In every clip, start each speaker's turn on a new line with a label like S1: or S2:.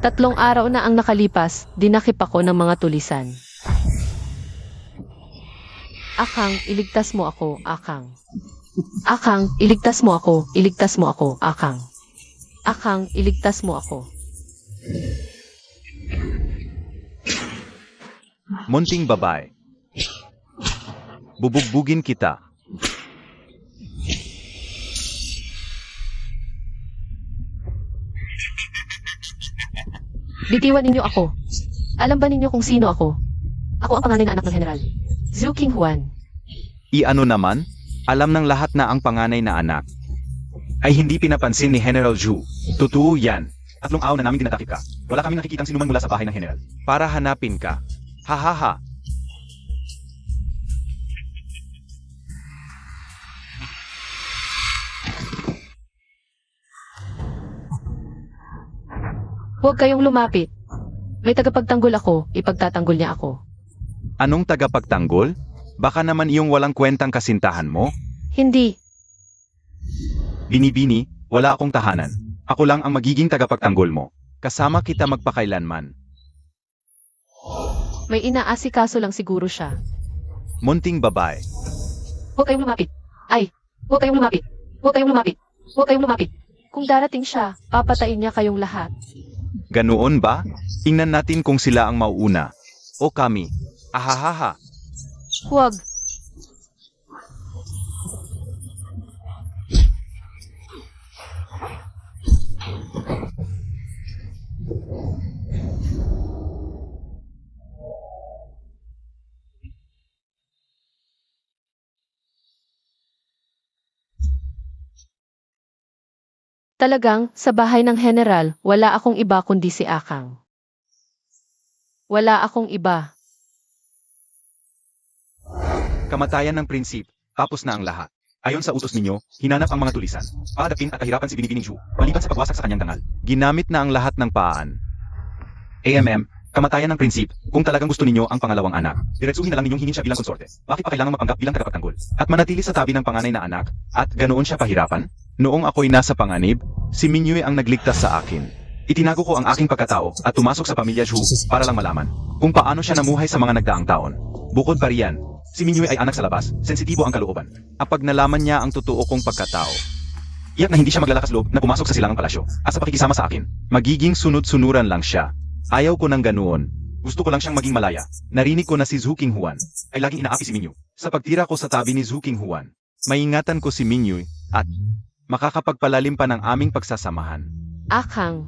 S1: 3 araw na ang nakalipas, dinakip ako ng mga tulisan. Akang, iligtas mo ako, Akang. Akang, iligtas mo ako, iligtas mo ako, Akang. Akang, iligtas mo ako.
S2: Munting babae. Bubugbugin kita.
S1: Bitiwan ninyo ako. Alam ba ninyo kung sino ako? Ako ang panganay na anak ng General. Zhu Qinghuan.
S2: Iano naman? Alam ng lahat na ang panganay na anak ay hindi pinapansin ni General Zhu. Totoo yan. 3 araw na namin tinatakip ka. Wala kaming nakikitang sinuman mula sa bahay ng General. Para hanapin ka. Hahaha.
S1: Huwag kayong lumapit. May tagapagtanggol ako, ipagtatanggol niya ako.
S2: Anong tagapagtanggol? Baka naman iyong walang kwentang kasintahan mo?
S1: Hindi.
S2: Binibini, wala akong tahanan. Ako lang ang magiging tagapagtanggol mo. Kasama kita magpakailanman.
S1: May inaasikaso lang siguro siya.
S2: Munting babae.
S1: Huwag kayong lumapit. Ay, huwag kayong lumapit. Huwag kayong lumapit. Huwag kayong lumapit. Kung darating siya, papatayin niya kayong lahat.
S2: Ganoon ba? Tingnan natin kung sila ang mauuna. O kami. Ahahaha.
S1: Huwag. Talagang, sa bahay ng General, wala akong iba kundi si Akang. Wala akong iba.
S2: Kamatayan ng prinsip. Tapos na ang lahat. Ayon sa utos ninyo, hinanap ang mga tulisan. Paadapin at kahirapan si Binibining Zhu, maliban sa pagwasak sa kanyang dangal. Ginamit na ang lahat ng paan. Kamatayan ng prinsip, kung talagang gusto ninyo ang pangalawang anak, diretsuhin na lang ninyong hingin siya bilang konsorte. Bakit pa kailangang mapanggap bilang tagapagtanggol? At manatili sa tabi ng panganay na anak, at ganoon siya pahirapan? Noong ako'y nasa panganib, si Mingyue ang nagligtas sa akin. Itinago ko ang aking pagkatao at tumasok sa pamilya Zhu para lang malaman kung paano siya namuhay sa mga nagdaang taon. Bukod pa riyan, si Mingyue ay anak sa labas, sensitibo ang kalooban. Kapag nalaman niya ang totoo kong pagkatao, iyak na hindi siya maglalakas loob na pumasok sa silangang palasyo at sa pakikisama sa akin. Magiging sunod-sunuran lang siya. Ayaw ko ng ganoon. Gusto ko lang siyang maging malaya. Narinig ko na si Zhu Qinghuan ay laging inaapi si Mingyue. Sa pagtira ko sa tabi ni Zhu Qinghuan, maiingatan ko si Mingyue at makakapagpalalim pa ng aming pagsasamahan.
S1: Akang.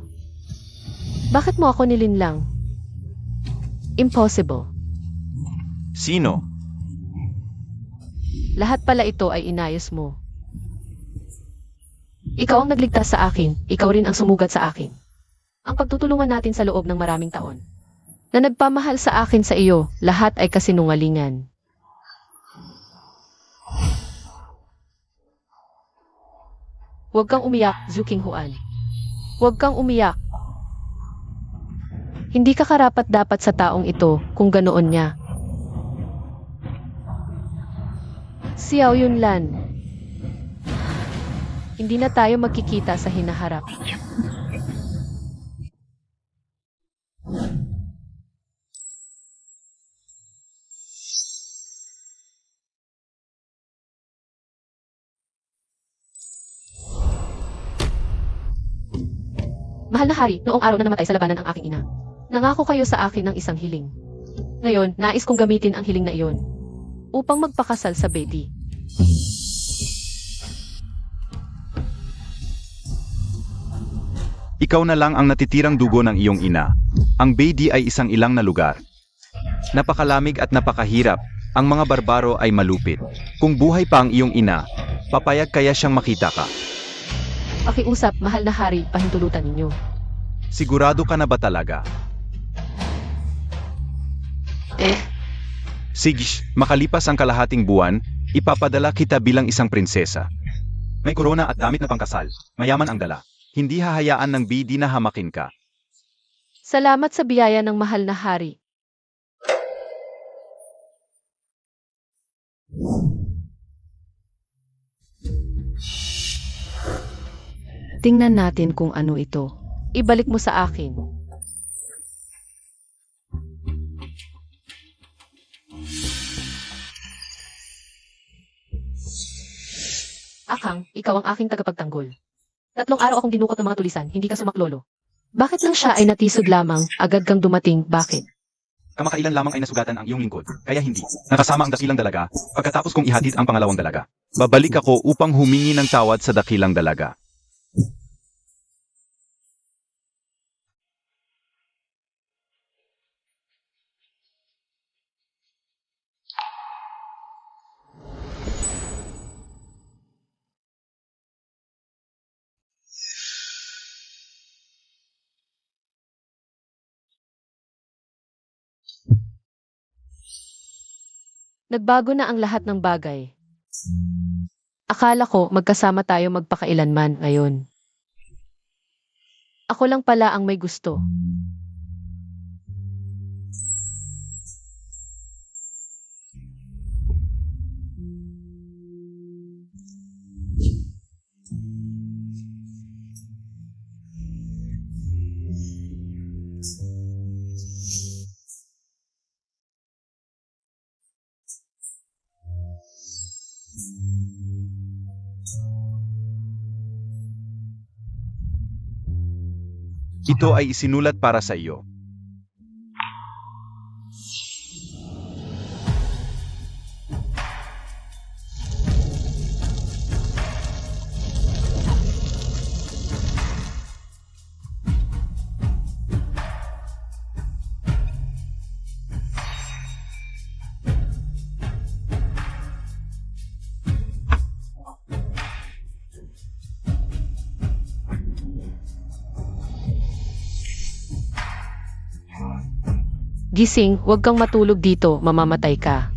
S1: Bakit mo ako nilinlang? Impossible.
S2: Sino?
S1: Lahat pala ito ay inayos mo. Ikaw ang nagligtas sa akin, ikaw rin ang sumugat sa akin. Ang pagtutulungan natin sa loob ng maraming taon. Na nagpamahal sa akin sa iyo, lahat ay kasinungalingan. Huwag kang umiyak, Zhu Qinghuan. Huwag kang umiyak. Hindi ka karapat-dapat sa taong ito kung ganoon niya. Xiao Yunlan. Hindi na tayo magkikita sa hinaharap. Mahal na hari, noong araw na namatay sa labanan ang aking ina. Nangako kayo sa akin ng isang hiling. Ngayon, nais kong gamitin ang hiling na iyon upang magpakasal sa Betty.
S2: Ikaw na lang ang natitirang dugo ng iyong ina. Ang Beidi ay isang ilang na lugar. Napakalamig at napakahirap. Ang mga barbaro ay malupit. Kung buhay pa ang iyong ina, papayag kaya siyang makita ka.
S1: Pakiusap, mahal na hari, pahintulutan ninyo.
S2: Sigurado ka na ba talaga? Sige, makalipas ang kalahating buwan, ipapadala kita bilang isang prinsesa. May korona at damit na pangkasal, mayaman ang dala. Hindi hahayaan ng Beidi na hamakin ka.
S1: Salamat sa biyaya ng mahal na hari. Tingnan natin kung ano ito. Ibalik mo sa akin. Akang, ikaw ang aking tagapagtanggol. 3 araw akong dinukot ng mga tulisan, hindi ka sumaklolo. Bakit nang siya ay natisod lamang, agad kang dumating, bakit?
S2: Kamakailan lamang ay nasugatan ang iyong lingkod, kaya hindi. Nakasama ang dakilang dalaga, pagkatapos kong ihatid ang pangalawang dalaga. Babalik ako upang humingi ng tawad sa dakilang dalaga.
S1: Nagbago na ang lahat ng bagay. Akala ko magkasama tayo magpakailanman ngayon. Ako lang pala ang may gusto.
S2: Ito ay isinulat para sa iyo.
S1: Gising, huwag kang matulog dito, mamamatay ka.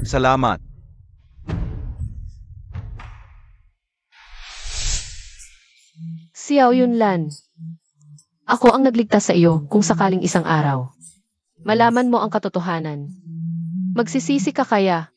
S2: Salamat.
S1: Xiao Yunlan. Ako ang nagligtas sa iyo kung sakaling isang araw. Malaman mo ang katotohanan. Magsisisi ka kaya?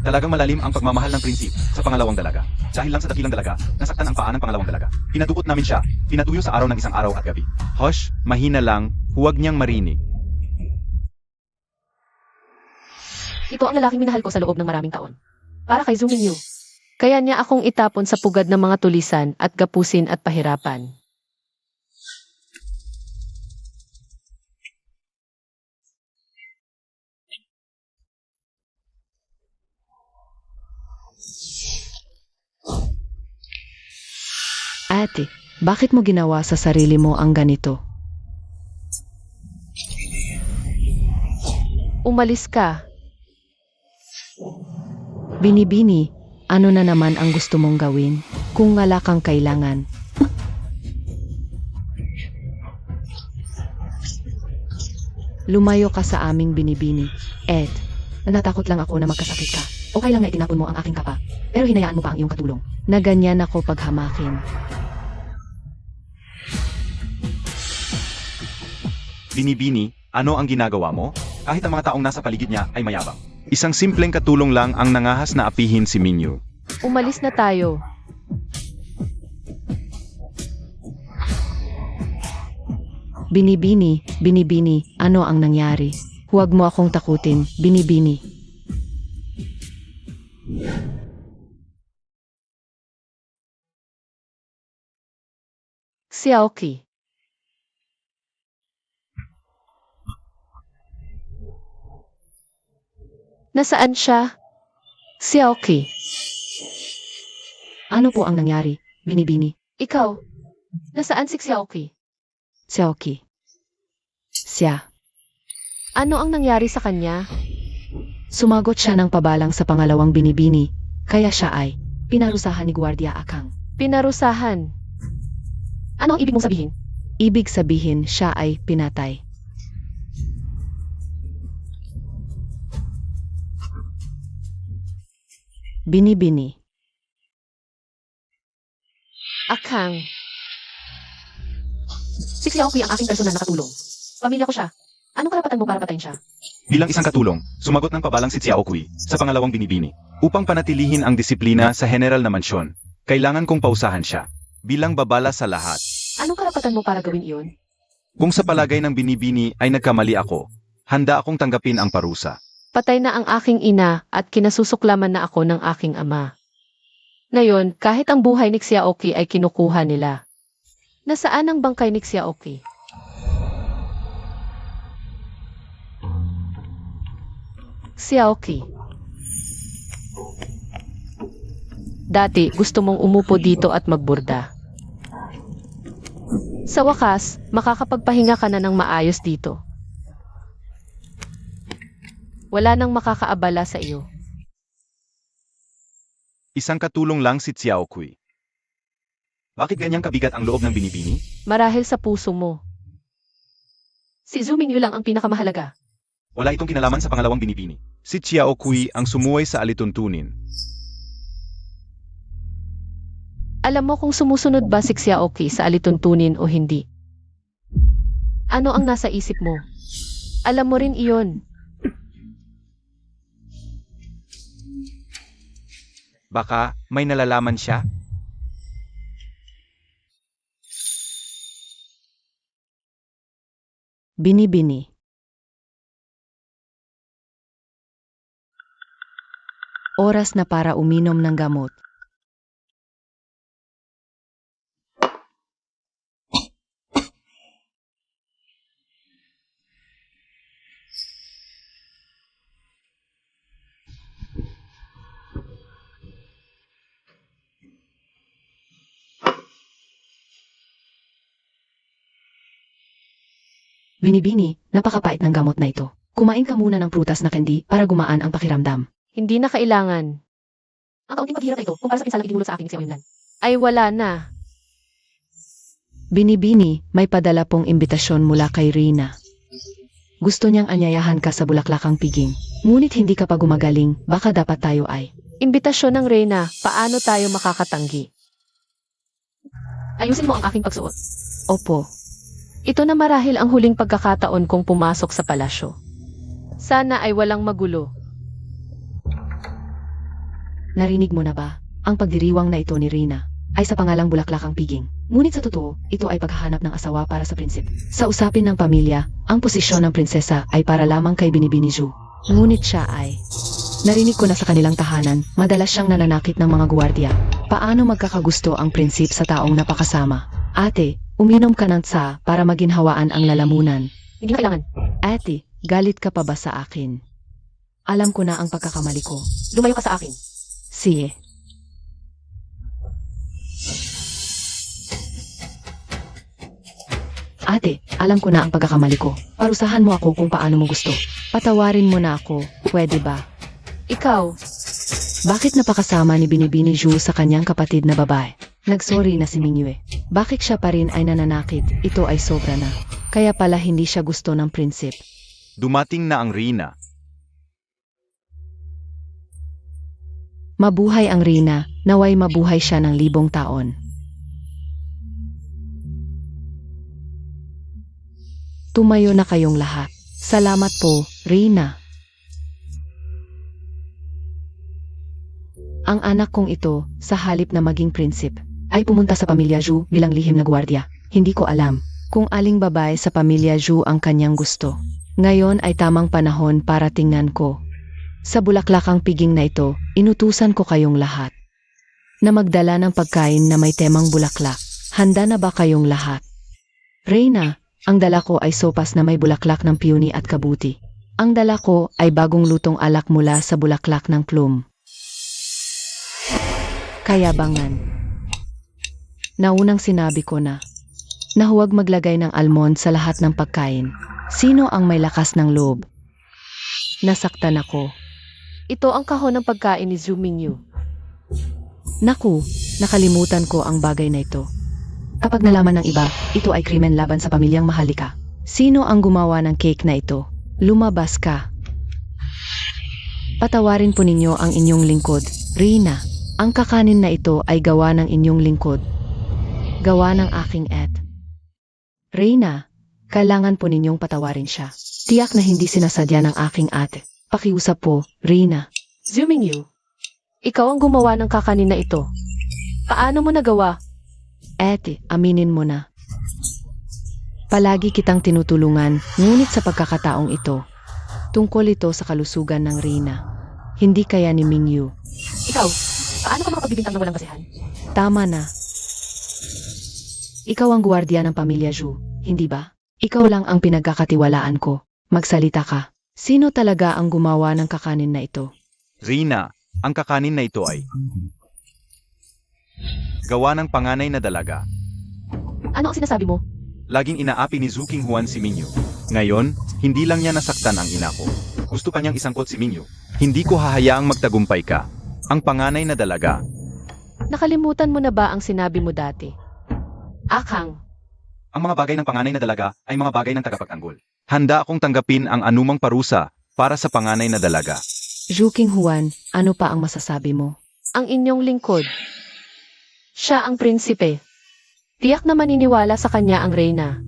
S2: Talagang malalim ang pagmamahal ng prinsip sa pangalawang dalaga. Dahil lang sa dakilang dalaga, nasaktan ang paa ng pangalawang dalaga. Pinadukot namin siya, pinatuyo sa araw ng isang araw at gabi. Hush, mahina lang, huwag niyang marinig.
S1: Ito ang lalaking minahal ko sa loob ng maraming taon. Para kay Zhu Mingyu. Kaya niya akong itapon sa pugad ng mga tulisan at gapusin at pahirapan.
S3: Ate, bakit mo ginawa sa sarili mo ang ganito?
S1: Umalis ka.
S3: Binibini, ano na naman ang gusto mong gawin kung wala kang kailangan? Lumayo ka sa aming binibini. Ed,
S1: Natakot lang ako na magkasakit ka. Okay lang na itinapon mo ang aking kapa. Pero hinayaan mo pa ang iyong katulong.
S3: na ganyan ako paghamakin.
S2: Binibini, ano ang ginagawa mo? Kahit ang mga taong nasa paligid niya ay mayabang. Isang simpleng katulong lang ang nangahas na apihin si Minyu.
S1: Umalis na tayo.
S3: Binibini, binibini, ano ang nangyari? Huwag mo akong takutin, binibini.
S1: Xiaoqi. Nasaan siya? Xiaoqi.
S3: Ano po ang nangyari, binibini?
S1: Ikaw. Nasaan si Xiaoqi?
S3: Xiaoqi. Siya.
S1: Ano ang nangyari sa kanya?
S3: Sumagot siya ng pabalang sa pangalawang binibini, kaya siya ay pinarusahan ni Guardia Akang.
S1: Pinarusahan. Ano ang ibig mong sabihin?
S3: Ibig sabihin siya ay pinatay. Binibini.
S1: Akang. Si Xiaoqui ang aking personal na katulong. Pamilya ko siya. Anong karapatan mo para patayin siya?
S2: Bilang isang katulong, sumagot ng pabalang si Xiao Kui sa pangalawang binibini. Upang panatilihin ang disiplina sa general na mansyon, kailangan kong pausahan siya. Bilang babala sa lahat.
S1: Anong karapatan mo para gawin iyon?
S2: Kung sa palagay ng binibini ay nagkamali ako, handa akong tanggapin ang parusa.
S1: Patay na ang aking ina at kinasusuklaman na ako ng aking ama. Ngayon, kahit ang buhay ni Xiaoqui ay kinukuha nila. Nasaan ang bangkay ni Xiaoqui? Xiaoqui. Dati, gusto mong umupo dito at magburda. Sa wakas, makakapagpahinga ka na ng maayos dito. Wala nang makakaabala sa iyo.
S2: Isang katulong lang si Xiao Kui. Bakit ganyang kabigat ang loob ng binibini?
S1: Marahil sa puso mo. Si Zhu Mingyu lang ang pinakamahalaga.
S2: Wala itong kinalaman sa pangalawang binibini. Si Xiao Kui ang sumuway sa alituntunin.
S1: Alam mo kung sumusunod ba si Xiaoqui sa alituntunin o hindi? Ano ang nasa isip mo? Alam mo rin iyon.
S2: Baka may nalalaman siya?
S3: Binibini. Oras na para uminom ng gamot. Binibini, napakapait ng gamot na ito. Kumain ka muna ng prutas na candy para gumaan ang pakiramdam.
S1: Hindi na kailangan.
S4: Ang kaunting paghirap na ito, kung para sa pinsalang idinulot sa akin ni Xiao Yunlan.
S1: Ay wala na.
S3: Binibini, may padala pong imbitasyon mula kay Rina. Gusto niyang anyayahan ka sa Bulaklakang Piging. Ngunit hindi ka pa gumagaling, baka dapat tayo ay.
S1: Imbitasyon ng Reyna, paano tayo makakatanggi?
S4: Ayusin mo ang aking pagsuot.
S3: Opo,
S1: Ito na marahil ang huling pagkakataon kong pumasok sa palasyo. Sana ay walang magulo.
S3: narinig mo na ba? Ang pagdiriwang na ito ni Rina ay sa pangalang Bulaklakang Piging. Ngunit sa totoo, ito ay paghahanap ng asawa para sa prinsip. Sa usapin ng pamilya, ang posisyon ng prinsesa ay para lamang kay Binibini Zhu. Ngunit siya ay... Narinig ko na sa kanilang tahanan, madalas siyang nananakit ng mga guwardiya. Paano magkakagusto ang prinsip sa taong napakasama? Ate, uminom ka ng tsa para maginhawaan ang lalamunan.
S4: Hindi na kailangan.
S3: Ate, galit ka pa ba sa akin? Alam ko na ang pagkakamali ko.
S4: Lumayo ka sa akin.
S3: Sige. Ate, alam ko na ang pagkakamali ko. Parusahan mo ako kung paano mo gusto. Patawarin mo na ako, pwede ba?
S1: Ikaw,
S3: Bakit napakasama ni Binibini Zhu sa kanyang kapatid na babae? Nagsorry na si Mingyue. Bakit siya pa rin ay nananakit? Ito ay sobra na. Kaya pala hindi siya gusto ng prinsip.
S2: Dumating na ang Rina.
S3: Mabuhay ang Rina, naway mabuhay siya ng 1000 taon. Tumayo na kayong lahat. Salamat po, Rina. Ang anak kong ito, sa halip na maging prinsip, ay pumunta sa pamilya Zhu bilang lihim na gwardiya. Hindi ko alam kung aling babae sa pamilya Zhu ang kanyang gusto. Ngayon ay tamang panahon para tingnan ko. Sa Bulaklakang Piging na ito, inutusan ko kayong lahat na magdala ng pagkain na may temang bulaklak. Handa na ba kayong lahat? Reyna, ang dala ko ay sopas na may bulaklak ng peony at kabuti. Ang dala ko ay bagong lutong alak mula sa bulaklak ng plum. Kayabangan. Naunang sinabi ko na huwag maglagay ng almond sa lahat ng pagkain. Sino ang may lakas ng loob? Nasaktan ako.
S1: ito ang kahon ng pagkain ni Zhu Mingyu.
S3: Naku, nakalimutan ko ang bagay na ito. Kapag nalaman ng iba, ito ay krimen laban sa pamilyang mahalika. Sino ang gumawa ng cake na ito? Lumabas ka. Patawarin po ninyo ang inyong lingkod. Rina, ang kakanin na ito ay gawa ng inyong lingkod. Gawa ng aking et. Rina, kailangan po ninyong patawarin siya. Tiyak na hindi sinasadya ng aking ate. Pakiusap po, Rina.
S1: Zhu Mingyu, ikaw ang gumawa ng kakanin na ito. Paano mo nagawa?
S3: Ete, aminin mo na. Palagi kitang tinutulungan, ngunit sa pagkakataong ito, tungkol ito sa kalusugan ng Rina. Hindi kaya ni Mingyu.
S4: Ikaw, paano ka makapagbibintang ng walang basehan?
S3: Tama na. Ikaw ang gwardiya ng pamilya Zhu, hindi ba? Ikaw lang ang pinagkakatiwalaan ko. Magsalita ka. Sino talaga ang gumawa ng kakanin na ito?
S2: Rina, ang kakanin na ito ay gawa ng panganay na dalaga.
S4: Ano ang sinasabi mo?
S2: Laging inaapi ni Zuking Huan si Mingyu. Ngayon, hindi lang niya nasaktan ang ina ko. Gusto pa niyang isangkot si Mingyu. Hindi ko hahayaang magtagumpay ka. Ang panganay na dalaga.
S1: Nakalimutan mo na ba ang sinabi mo dati?
S4: Akang,
S2: Ang mga bagay ng panganay na dalaga ay mga bagay ng tagapagtanggol. Handa akong tanggapin ang anumang parusa para sa panganay na dalaga.
S3: Zhu Qinghuan, ano pa ang masasabi mo?
S1: Ang inyong lingkod. Siya ang prinsipe. Tiyak na maniniwala sa kanya ang reyna.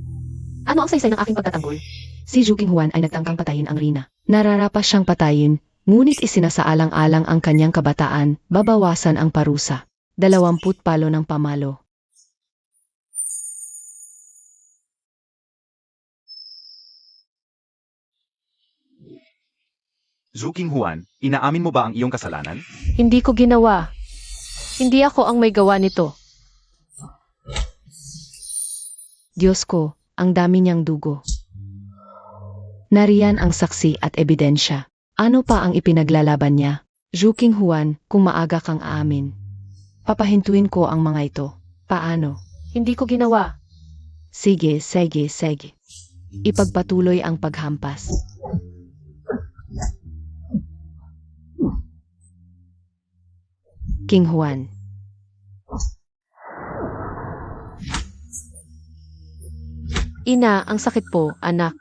S4: ano ang saysay ng aking pagtatanggol?
S3: Si Zhu Qinghuan ay nagtangkang patayin ang Rina. Nararapat siyang patayin, ngunit isinasaalang-alang ang kanyang kabataan, babawasan ang parusa. 20 palo ng pamalo.
S2: Zuking Huan, inaamin mo ba ang iyong kasalanan?
S1: Hindi ko ginawa. Hindi ako ang may gawa nito.
S3: Diyos ko, ang dami niyang dugo. Nariyan ang saksi at ebidensya. Ano pa ang ipinaglalaban niya? Zhu Qinghuan, kung maaga kang aamin. Papahintuin ko ang mga ito. Paano?
S1: Hindi ko ginawa.
S3: Sige. Ipagpatuloy ang paghampas. Qinghuan.
S1: Ina, ang sakit po, anak.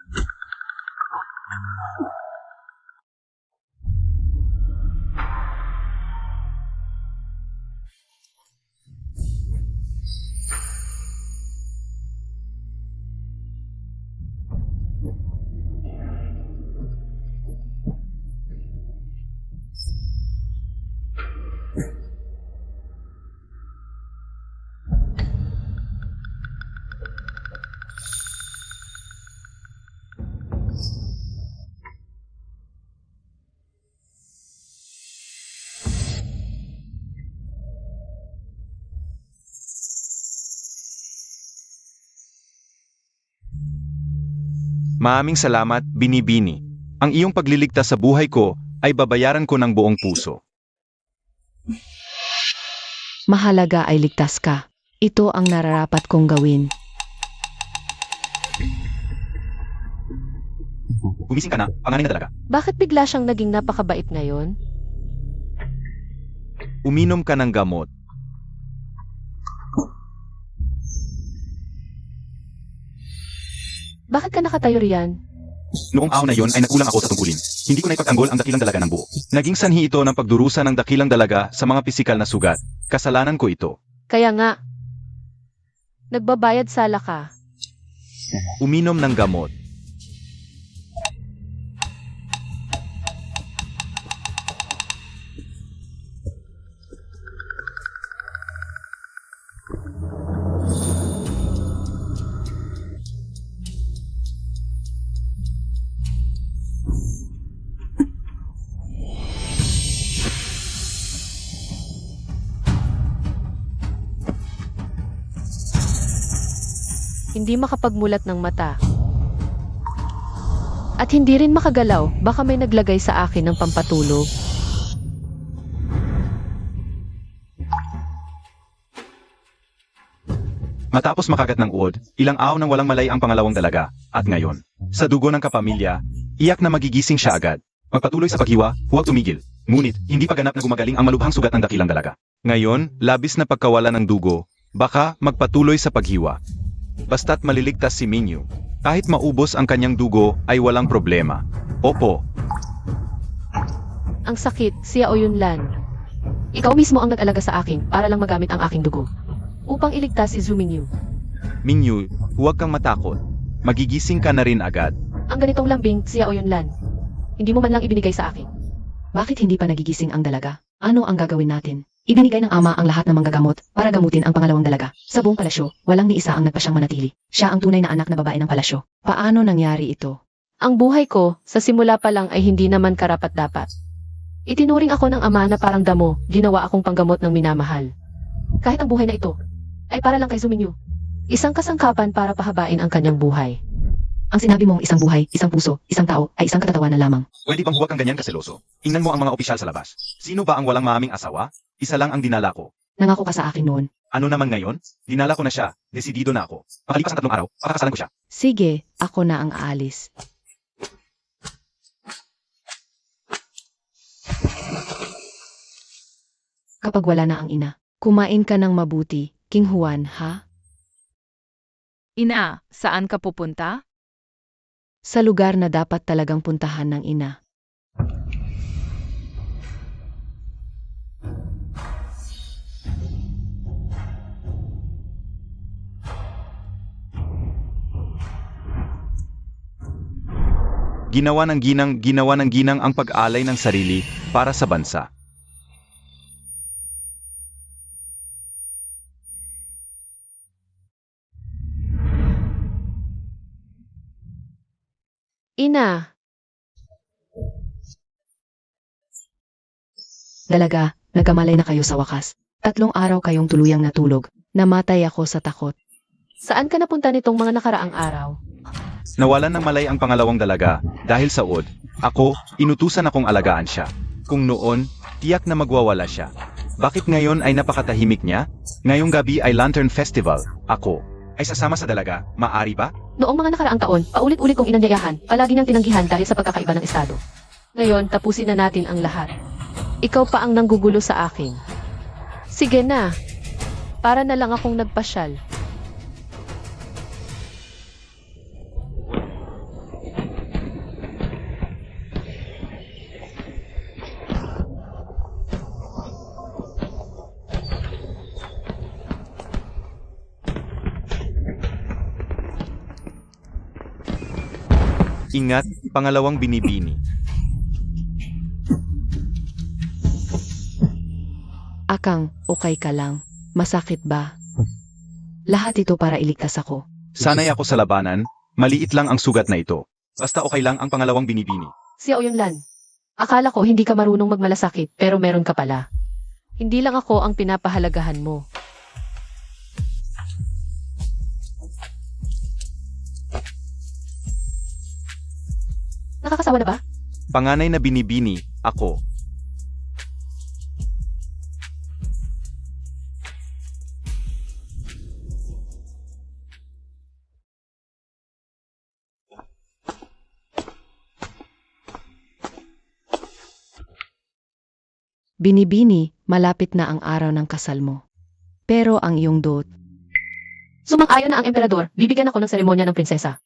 S2: Maaming salamat, Binibini. Ang iyong pagliligtas sa buhay ko ay babayaran ko ng buong puso.
S3: Mahalaga ay ligtas ka. Ito ang nararapat kong gawin.
S2: Gumising ka na, panganay na dalaga.
S1: Bakit bigla siyang naging napakabait ngayon?
S2: Uminom ka ng gamot.
S1: Bakit ka nakatayo riyan?
S2: Noong araw na yon ay nagulang ako sa tungkulin. Hindi ko naipagtanggol ang dakilang dalaga ng buo. Naging sanhi ito ng pagdurusa ng dakilang dalaga sa mga pisikal na sugat. Kasalanan ko ito.
S1: Kaya nga. Nagbabayad sala ka.
S2: Uminom ng gamot.
S1: Hindi makapagmulat ng mata. At hindi rin makagalaw, baka may naglagay sa akin ng pampatulog.
S2: Matapos makagat ng uod, ilang araw nang walang malay ang pangalawang dalaga. At ngayon, sa dugo ng kapamilya, iyak na magigising siya agad. Magpatuloy sa paghiwa, huwag tumigil. Ngunit, hindi pa ganap na gumagaling ang malubhang sugat ng dakilang dalaga. Ngayon, labis na pagkawala ng dugo, baka magpatuloy sa paghiwa. Basta't maliligtas si Mingyu. Kahit maubos ang kanyang dugo ay walang problema. Opo,
S1: Ang sakit, siya o Yunlan.
S4: Ikaw mismo ang nag-alaga sa akin para lang magamit ang aking dugo. Upang iligtas si Zhu Mingyu.
S2: Mingyu, huwag kang matakot. Magigising ka na rin agad.
S4: Ang ganitong lambing, Xiao Yunlan. Hindi mo man lang ibinigay sa akin.
S3: Bakit hindi pa nagigising ang dalaga? Ano ang gagawin natin? Ibinigay ng ama ang lahat ng manggagamot para gamutin ang pangalawang dalaga. Sa buong palasyo, walang ni isa ang nagpasyang manatili. Siya ang tunay na anak na babae ng palasyo. Paano nangyari ito?
S1: Ang buhay ko, sa simula pa lang ay hindi naman karapat-dapat. Itinuring ako ng ama na parang damo, ginawa akong panggamot ng minamahal.
S4: Kahit ang buhay na ito, ay para lang kay Zhu Mingyu.
S1: Isang kasangkapan para pahabain ang kanyang buhay.
S3: Ang sinabi mong isang buhay, isang puso, isang tao, ay isang katatawanan lamang.
S2: Pwede bang huwag kang ganyan kaseloso? Tingnan mo ang mga opisyal sa labas. Sino ba ang walang maaming asawa? Isa lang ang dinala ko.
S3: Nangako ka sa akin noon.
S2: Ano naman ngayon? Dinala ko na siya. Desidido na ako. Makalipas ang 3 araw, pakakasalan ko siya.
S3: Sige, ako na ang aalis. Kapag wala na ang ina, kumain ka ng mabuti, King Juan, ha?
S5: Ina, saan ka pupunta?
S3: Sa lugar na dapat talagang puntahan ng ina.
S2: Ginawa ng ginang ang pag-alay ng sarili para sa bansa.
S1: Ina,
S3: Dalaga, nagkamalay na kayo sa wakas. 3 araw kayong tuluyang natulog. Namatay ako sa takot.
S1: saan ka napunta nitong mga nakaraang araw?
S2: Nawalan ng malay ang pangalawang dalaga dahil sa ud. Ako, inutusan akong alagaan siya. Kung noon, tiyak na magwawala siya. Bakit ngayon ay napakatahimik niya? Ngayong gabi ay Lantern Festival. Ako, ay sasama sa dalaga. Maari ba?
S4: Noong mga nakaraang taon, paulit-ulit kong inanyayahan, palagi niyang tinanggihan dahil sa pagkakaiba ng estado.
S1: Ngayon, tapusin na natin ang lahat. Ikaw pa ang nanggugulo sa akin. Sige na. Para na lang akong nagpasyal.
S2: Ingat, pangalawang binibini.
S3: Akang, okay ka lang. Masakit ba? Lahat ito para iligtas ako.
S2: Sanay ako sa labanan, maliit lang ang sugat na ito. Basta okay lang ang pangalawang binibini.
S4: Xiao Yunlan. Akala ko hindi ka marunong magmalasakit, pero meron ka pala.
S1: Hindi lang ako ang pinapahalagahan mo.
S4: Nakakasawa na ba?
S2: Panganay na binibini, ako.
S3: Binibini, malapit na ang araw ng kasal mo. Pero ang iyong dot,
S4: Sumang-ayon na ang emperador, bibigyan ako ng seremonya ng prinsesa.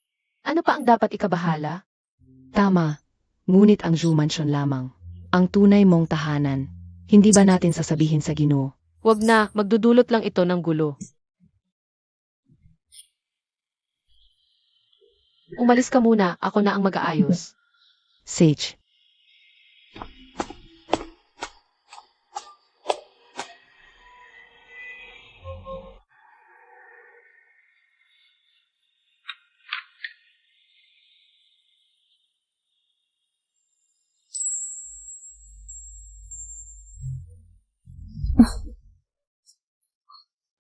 S1: Ano pa ang dapat ikabahala?
S3: tama. Ngunit ang Zhu Mansion lamang. Ang tunay mong tahanan. Hindi ba natin sasabihin sa Ginoo?
S1: Wag na, magdudulot lang ito ng gulo.
S4: Umalis ka muna, ako na ang mag-aayos.
S3: Sage.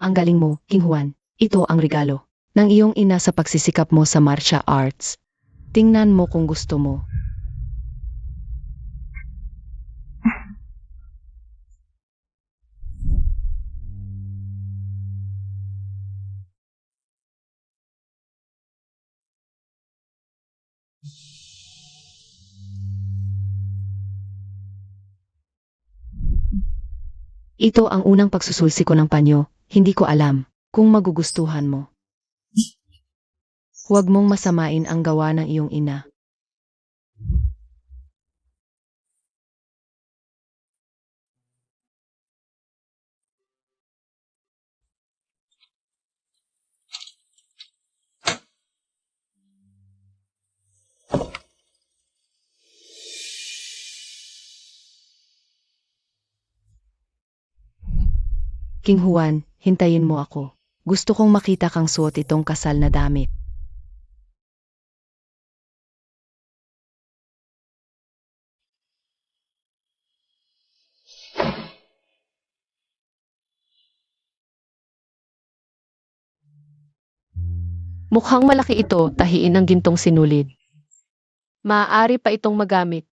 S3: Ang galing mo, King Juan. Ito ang regalo ng iyong ina sa pagsisikap mo sa martial arts. Tingnan mo kung gusto mo. Ito ang unang pagsusulsi ko ng panyo. Hindi ko alam kung magugustuhan mo. Huwag mong masamain ang gawa ng iyong ina. King Juan, hintayin mo ako. Gusto kong makita kang suot itong kasal na damit.
S1: Mukhang malaki ito, tahiin ng gintong sinulid. Maaari pa itong magamit.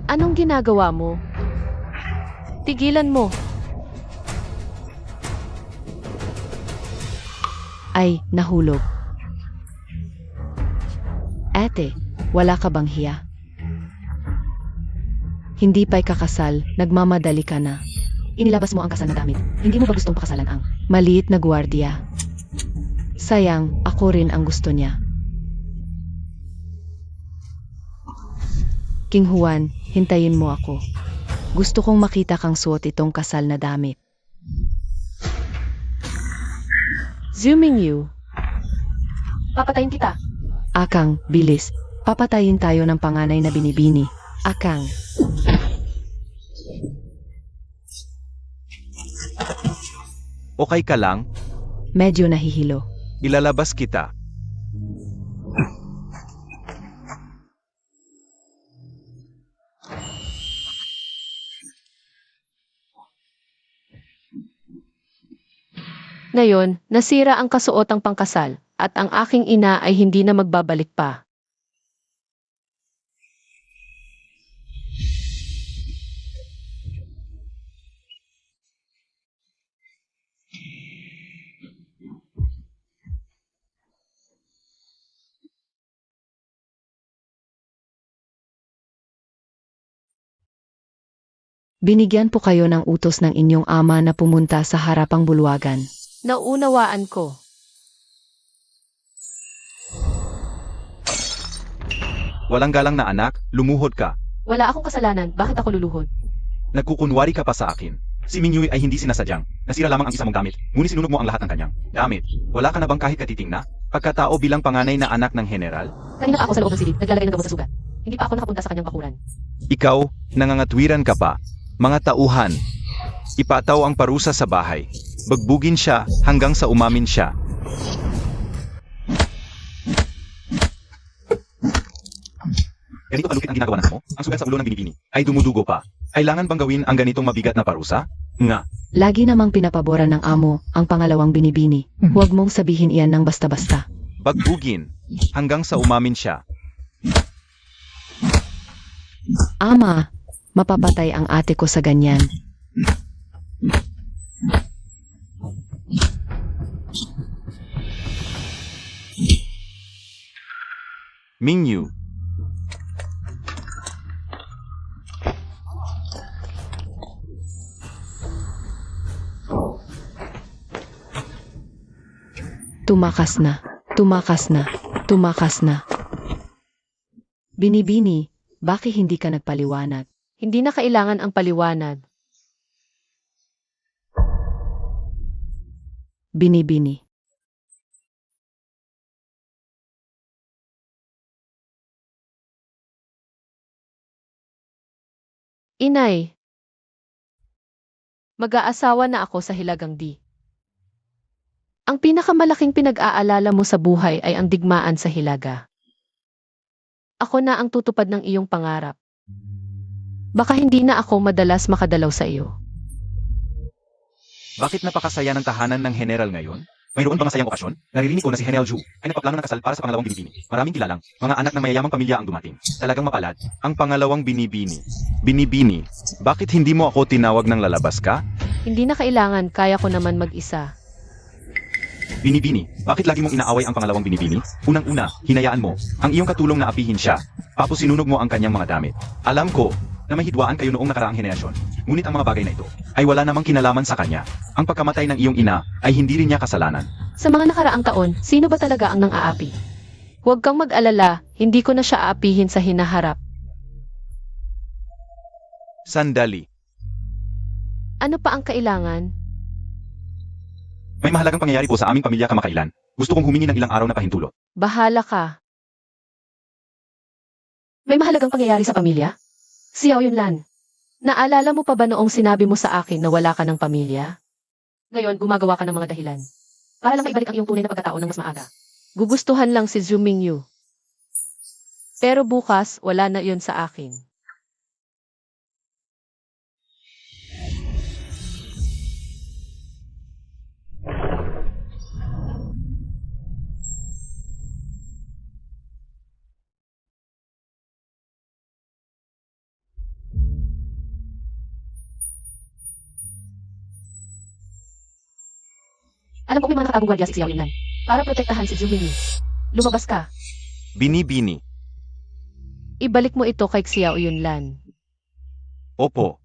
S1: Anong ginagawa mo? Tigilan mo.
S3: Ay, nahulog. Ate, wala ka bang hiya? Hindi pa'y kakasal, nagmamadali ka na.
S4: Inilabas mo ang kasal na damit. Hindi mo ba gustong pakasalan ang...
S3: Maliit na gwardiya. Sayang, ako rin ang gusto niya. King Juan, hintayin mo ako. Gusto kong makita kang suot itong kasal na damit.
S1: Zooming you.
S4: Papatayin kita.
S3: Akang, bilis. Papatayin tayo ng panganay na binibini. Akang.
S2: Okay ka lang?
S3: Medyo nahihilo.
S2: Ilalabas kita.
S1: Ngayon, nasira ang kasuotang pangkasal, at ang aking ina ay hindi na magbabalik pa.
S3: Binigyan po kayo ng utos ng inyong ama na pumunta sa harapang bulwagan.
S1: Naunawaan ko.
S2: Walang galang na anak, lumuhod ka.
S4: Wala akong kasalanan. Bakit ako luluhod?
S2: Nagkukunwari ka pa sa akin. Si Mingyue ay hindi sinasadyang. Nasira lamang ang isa mong gamit. Ngunit sinunog mo ang lahat ng kanyang damit. Wala ka na bang kahit katiting na? Pagkatao bilang panganay na anak ng general?
S4: Kanina pa ako sa loob ng silid. Naglalagay ng gamot sa sugat. Hindi pa ako nakapunta sa kanyang bakuran.
S2: Ikaw, nangangatwiran ka pa. Mga tauhan. Ipataw ang parusa sa bahay. Bagbugin siya hanggang sa umamin siya. Ganito kalupit ang ginagawa ng mo? Ang sugat sa ulo ng binibini ay dumudugo pa. Kailangan bang gawin ang ganitong mabigat na parusa? Nga.
S3: Lagi namang pinapaboran ng amo ang pangalawang binibini. Huwag mong sabihin iyan ng basta-basta.
S2: Bagbugin hanggang sa umamin siya.
S3: Ama, mapapatay ang ate ko sa ganyan.
S2: Mingyu.
S3: Tumakas na, tumakas na, tumakas na. Binibini, bakit hindi ka nagpaliwanag?
S1: Hindi na kailangan ang paliwanag.
S3: Binibini.
S1: Inay. Mag-aasawa na ako sa Hilagang D. Ang pinakamalaking pinag-aalala mo sa buhay ay ang digmaan sa Hilaga. Ako na ang tutupad ng iyong pangarap. Baka hindi na ako madalas makadalaw sa iyo.
S2: Bakit napakasaya ng tahanan ng general ngayon? Mayroon ba masayang okasyon? Naririnig ko na si General Zhu ay nagpaplano ng kasal para sa pangalawang binibini. Maraming kilalang, mga anak ng mayayamang pamilya ang dumating. Talagang mapalad. Ang pangalawang binibini. Binibini, bakit hindi mo ako tinawag ng lalabas ka?
S1: Hindi na kailangan, kaya ko naman mag-isa.
S2: Binibini, bakit lagi mong inaaway ang pangalawang binibini? Unang-una, hinayaan mo ang iyong katulong na apihin siya. Tapos sinunog mo ang kanyang mga damit. Alam ko na may hidwaan kayo noong nakaraang henerasyon. Ngunit ang mga bagay na ito ay wala namang kinalaman sa kanya. Ang pagkamatay ng iyong ina ay hindi rin niya kasalanan.
S1: Sa mga nakaraang taon, sino ba talaga ang nang-aapi? Huwag kang mag-alala, hindi ko na siya aapihin sa hinaharap.
S2: Sandali.
S1: Ano pa ang kailangan?
S2: May mahalagang pangyayari po sa aming pamilya kamakailan. Gusto kong humingi ng ilang araw na pahintulot.
S1: Bahala ka.
S4: May mahalagang pangyayari sa pamilya? Xiao Yunlan.
S1: Naalala mo pa ba noong sinabi mo sa akin na wala ka ng pamilya?
S4: Ngayon, gumagawa ka ng mga dahilan. Para lang maibalik ang iyong tunay na pagkatao ng mas maaga.
S1: Gugustuhan lang si Zhu Mingyu. Pero bukas, wala na yon sa akin.
S4: Alam ko may mga nakatagong gwardiya si Xiao Yunlan. Para protektahan si Zhu Mingyu. Lumabas ka.
S2: Bini-bini.
S1: Ibalik mo ito kay Xiao Yunlan.
S2: Opo.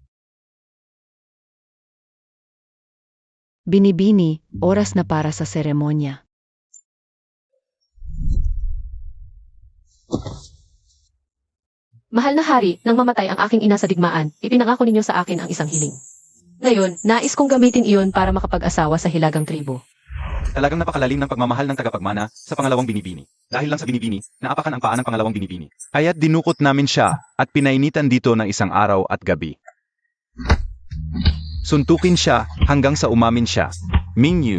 S3: Binibini, oras na para sa seremonya.
S4: Mahal na hari, nang mamatay ang aking ina sa digmaan, ipinangako ninyo sa akin ang isang hiling. Ngayon, nais kong gamitin iyon para makapag-asawa sa hilagang tribo.
S2: Talagang napakalalim ng pagmamahal ng tagapagmana sa pangalawang binibini. Dahil lang sa binibini, naapakan ang paa ng pangalawang binibini. Kaya't dinukot namin siya at pinainitan dito ng isang araw at gabi. Suntukin siya hanggang sa umamin siya. Mingyu.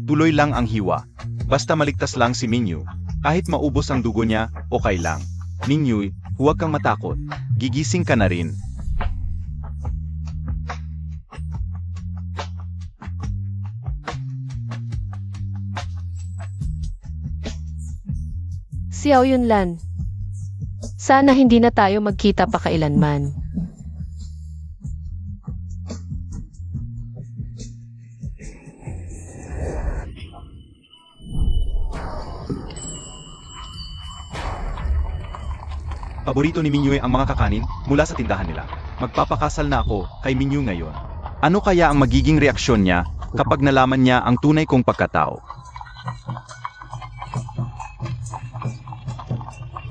S2: Tuloy lang ang hiwa. Basta maligtas lang si Mingyu. Kahit maubos ang dugo niya, okay lang. Mingyu, huwag kang matakot. Gigising ka na rin.
S1: Xiao Yunlan. Sana hindi na tayo magkita pa kailanman.
S2: Paborito ni Mingyu ang mga kakanin mula sa tindahan nila. Magpapakasal na ako kay Mingyu ngayon. Ano kaya ang magiging reaksyon niya kapag nalaman niya ang tunay kong pagkatao?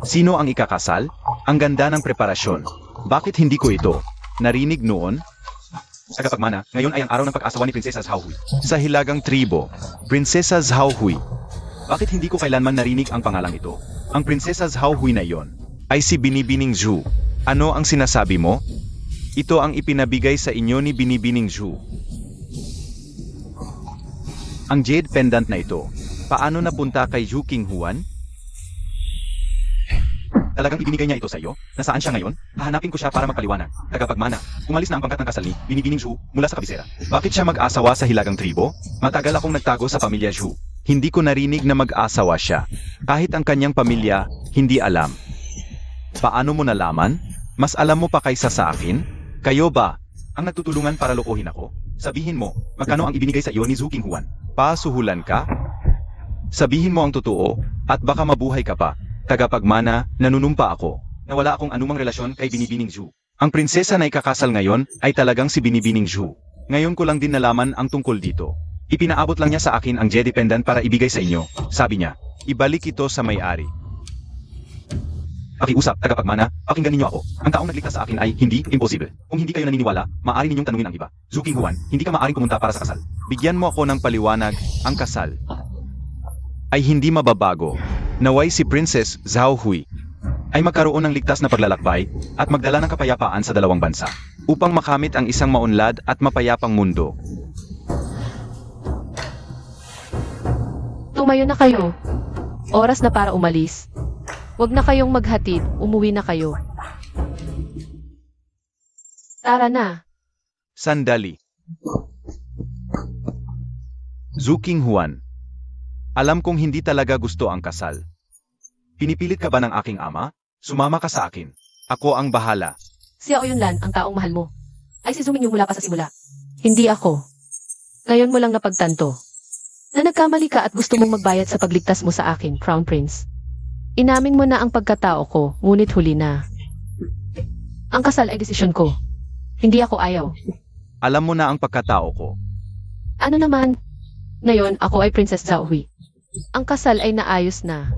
S2: Sino ang ikakasal? Ang ganda ng preparasyon. Bakit hindi ko ito narinig noon? Tagapagmana, ngayon ay ang araw ng pag-asawa ni Prinsesa Zhao Hui. Sa hilagang tribo, Prinsesa Zhao Hui. Bakit hindi ko kailanman narinig ang pangalang ito? Ang Prinsesa Zhao Hui na iyon ay si Binibining Zhu. Ano ang sinasabi mo? Ito ang ipinabigay sa inyo ni Binibining Zhu. Ang jade pendant na ito, paano napunta kay Zhu Qinghuan? Talagang ibinigay niya ito sa iyo? Nasaan siya ngayon? Hahanapin ko siya para magpaliwanag. Tagapagmana, umalis na ang pangkat ng kasal ni Binibining Zhu mula sa kabisera. Bakit siya mag-asawa sa hilagang tribo? Matagal akong nagtago sa pamilya Zhu. Hindi ko narinig na mag-asawa siya. Kahit ang kanyang pamilya, hindi alam. Paano mo nalaman? Mas alam mo pa kaysa sa akin? Kayo ba ang nagtutulungan para lokohin ako? Sabihin mo, magkano ang ibinigay sa iyo ni Zhu Qinghuan? Pasuhulan ka? Sabihin mo ang totoo, at baka mabuhay ka pa. Tagapagmana, nanunumpa ako na wala akong anumang relasyon kay Binibining Zhu. Ang prinsesa na ikakasal ngayon ay talagang si Binibining Zhu. Ngayon ko lang din nalaman ang tungkol dito. Ipinaabot lang niya sa akin ang jade pendant para ibigay sa inyo. Sabi niya, ibalik ito sa may-ari. Pakiusap, tagapagmana, pakinggan ninyo ako. Ang taong nagligtas sa akin ay hindi imposible. Kung hindi kayo naniniwala, maaari ninyong tanungin ang iba. Zhu Qinghuan, hindi ka maaaring pumunta para sa kasal. Bigyan mo ako ng paliwanag, ang kasal ay hindi mababago. Naway si Princess Zhao Hui ay magkaroon ng ligtas na paglalakbay at magdala ng kapayapaan sa dalawang bansa upang makamit ang isang maunlad at mapayapang mundo.
S1: Tumayo na kayo. Oras na para umalis. Huwag na kayong maghatid, umuwi na kayo. Tara na.
S2: Sandali. Zhu Qinghuan, alam kong hindi talaga gusto ang kasal. Pinipilit ka ba ng aking ama? Sumama ka sa akin. Ako ang bahala.
S4: Xiao Yunlan, ang taong mahal mo, ay si Zhu Mingyu mula pa sa simula.
S1: Hindi ako. Ngayon mo lang napagtanto na nagkamali ka at gusto mong magbayad sa pagligtas mo sa akin, Crown Prince. Inamin mo na ang pagkatao ko, ngunit huli na.
S4: Ang kasal ay desisyon ko. Hindi ako ayaw.
S2: Alam mo na ang pagkatao ko.
S4: Ano naman? Ngayon, ako ay Princess Zhao Hui.
S1: Ang kasal ay naayos na.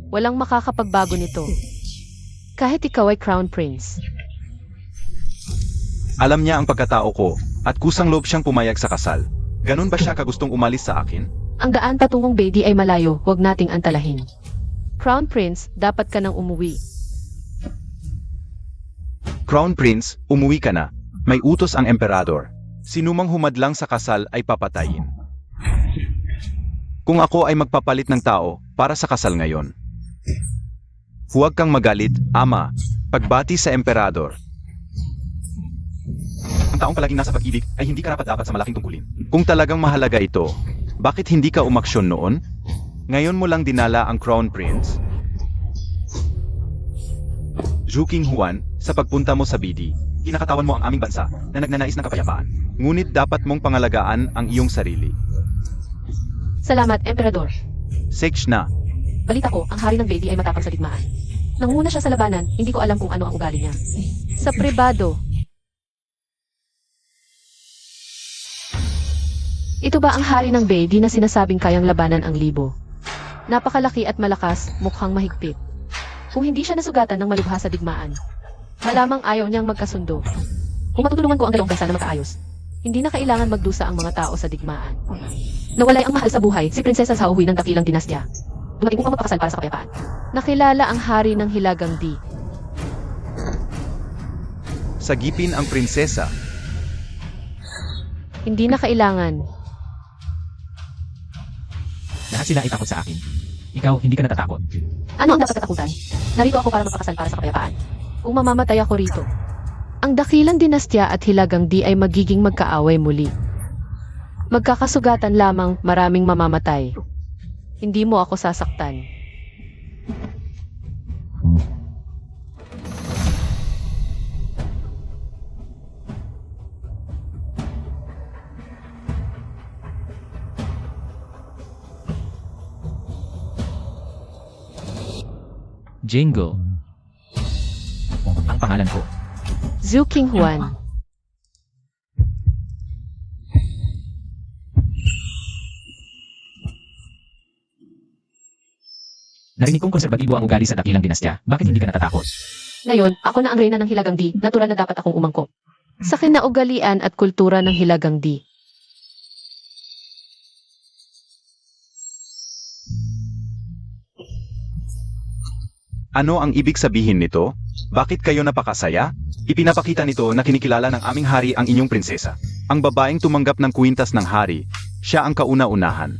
S1: Walang makakapagbago nito. Kahit ikaw ay Crown Prince.
S2: Alam niya ang pagkatao ko, at kusang loob siyang pumayag sa kasal. Ganun ba siya kagustong umalis sa akin?
S1: Ang daan patungong Beidi ay malayo, huwag nating antalahin. Crown Prince, dapat ka nang umuwi.
S2: Crown Prince, umuwi ka na. May utos ang emperador. Sinumang humadlang sa kasal ay papatayin. Kung ako ay magpapalit ng tao para sa kasal ngayon. Huwag kang magalit, ama. Pagbati sa emperador. Ang taong palaging nasa pag-ibig ay hindi karapat-dapat sa malaking tungkulin. Kung talagang mahalaga ito, bakit hindi ka umaksyon noon? Ngayon mo lang dinala ang Crown Prince? Zhu Qinghuan, sa pagpunta mo sa BD, kinakatawan mo ang aming bansa na nagnanais ng kapayapaan. Ngunit dapat mong pangalagaan ang iyong sarili.
S1: Salamat, Emperador.
S2: Sage na.
S1: Balita ko, ang hari ng Beidi ay matapang sa digmaan. Nanguna siya sa labanan, hindi ko alam kung ano ang ugali niya.
S3: Sa pribado,
S1: Ito ba ang hari ng Beidi na sinasabing kayang labanan ang libo? Napakalaki at malakas, mukhang mahigpit. Kung hindi siya nasugatan ng malubha sa digmaan, malamang ayaw niyang magkasundo. Kung matutulungan ko ang dalawang bansa na magkaayos, hindi na kailangan magdusa ang mga tao sa digmaan. Nawalay ang mahal sa buhay, si Prinsesa Xiaohui ng dakilang dinastya. Dumating upang magpakasal para sa kapayapaan.
S3: nakilala ang hari ng Hilagang Di.
S2: Sagipin ang prinsesa.
S3: Hindi na kailangan.
S5: Lahat sila ay takot sa akin. Ikaw, hindi ka natatakot.
S1: Ano ang dapat katakutan? Narito ako para magpakasal para sa kapayapaan.
S3: Kung mamamatay ako rito, ang dakilang dinastya at Hilagang Di ay magiging magkaaway muli. Magkakasugatan lamang, maraming mamamatay. Hindi mo ako sasaktan.
S5: Jingle. Ang pangalan ko.
S3: Zhu Qinghuan.
S5: Narinig kong konserbatibo ang ugali sa dakilang dinastya. Bakit hindi ka natatakot?
S1: Ngayon, ako na ang reyna ng Hilagang Di, natural na dapat akong umangkop.
S3: Sa kinaugalian at kultura ng Hilagang Di.
S2: Ano ang ibig sabihin nito? Bakit kayo napakasaya? Ipinapakita nito na kinikilala ng aming hari ang inyong prinsesa. Ang babaeng tumanggap ng kwintas ng hari, siya ang kauna-unahan.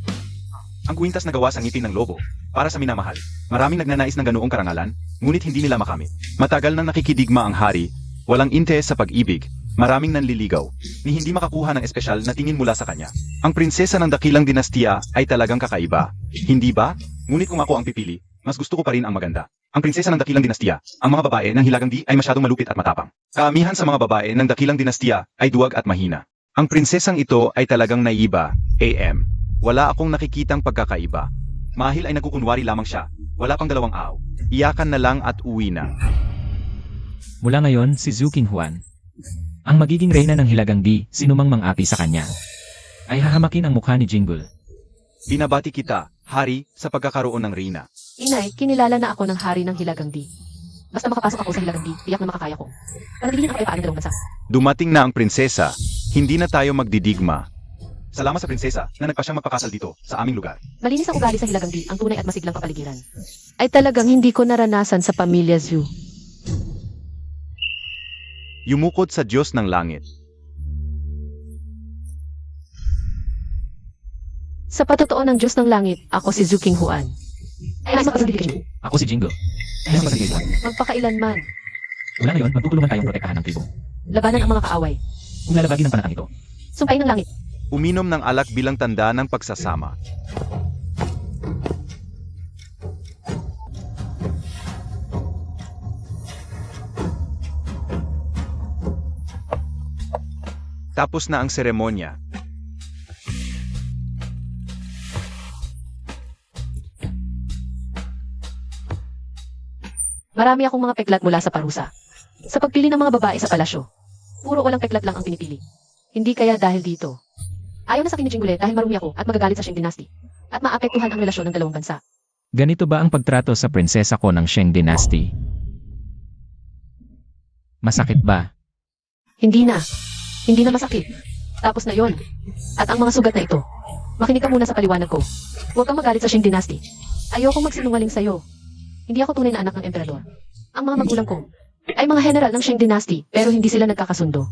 S2: Ang kwintas na gawa sa ngipin ng lobo, para sa minamahal. Maraming nagnanais ng ganoong karangalan, ngunit hindi nila makamit. Matagal nang nakikidigma ang hari, walang interes sa pag-ibig, maraming nanliligaw, ni hindi makakuha ng espesyal na tingin mula sa kanya. Ang prinsesa ng dakilang dinastiya ay talagang kakaiba, hindi ba? Ngunit kung ako ang pipili, mas gusto ko pa rin ang maganda. Ang prinsesa ng dakilang dinastiya, ang mga babae ng Hilagang Di ay masyadong malupit at matapang. Karamihan sa mga babae ng dakilang dinastiya ay duwag at mahina. Ang prinsesang ito ay talagang naiba, AM. Wala akong nakikitang pagkakaiba. Mahil ay nagkukunwari lamang siya, wala pang 2 araw. Iyakan na lang at uwi na.
S5: Mula ngayon, si Zhu Qinghuan. Ang magiging reyna ng Hilagang Di, sinumang mang-api sa kanya, ay hahamakin ang mukha ni Jingle.
S2: Binabati kita, hari, sa pagkakaroon ng reyna.
S1: Inay, kinilala na ako ng hari ng Hilagang Di. Basta makapasok ako sa Hilagang Di, tiyak na makakaya ko. Panatilihin ang kapayapaan ng dalawang bansa.
S2: Dumating na ang prinsesa, hindi na tayo magdidigma. Salamat sa prinsesa na nagpasyang magpakasal dito, sa aming lugar.
S1: Malinis ang ugali sa Hilagang Di, ang tunay at masiglang kapaligiran.
S3: Ay talagang hindi ko naranasan sa pamilya Zhu.
S2: Yumukod sa Diyos ng langit.
S1: Sa patotoo ng Diyos ng Langit, ako si Zhu Qinghuan. Ay, magpasal dito kayo.
S5: Ako si Jingle. Ay, ako si Jingle.
S1: Magpakailanman.
S5: Mula ngayon, magtutulungan tayong protektahan ng tribo.
S1: Labanan ang mga kaaway.
S5: Kung lalabagin ng panatang ito,
S1: Sumpain ng langit.
S2: Uminom ng alak bilang tanda ng pagsasama. Tapos na ang seremonya.
S1: Marami akong mga peklat mula sa parusa. Sa pagpili ng mga babae sa palasyo, puro walang peklat lang ang pinipili. Hindi kaya dahil dito. Ayaw na sa akin ni Jingle dahil marumi ako at magagalit sa Sheng Dynasty. At maapektuhan ang relasyon ng dalawang bansa.
S5: ganito ba ang pagtrato sa prinsesa ko ng Sheng Dynasty? Masakit ba?
S4: Hindi na. Hindi na masakit. Tapos na yon. At ang mga sugat na ito. Makinig ka muna sa paliwanag ko. Huwag kang magalit sa Shing Dynasty. Ayokong magsinungaling sa'yo. Hindi ako tunay na anak ng emperador. Ang mga magulang ko ay mga general ng Shing Dynasty pero hindi sila nagkakasundo.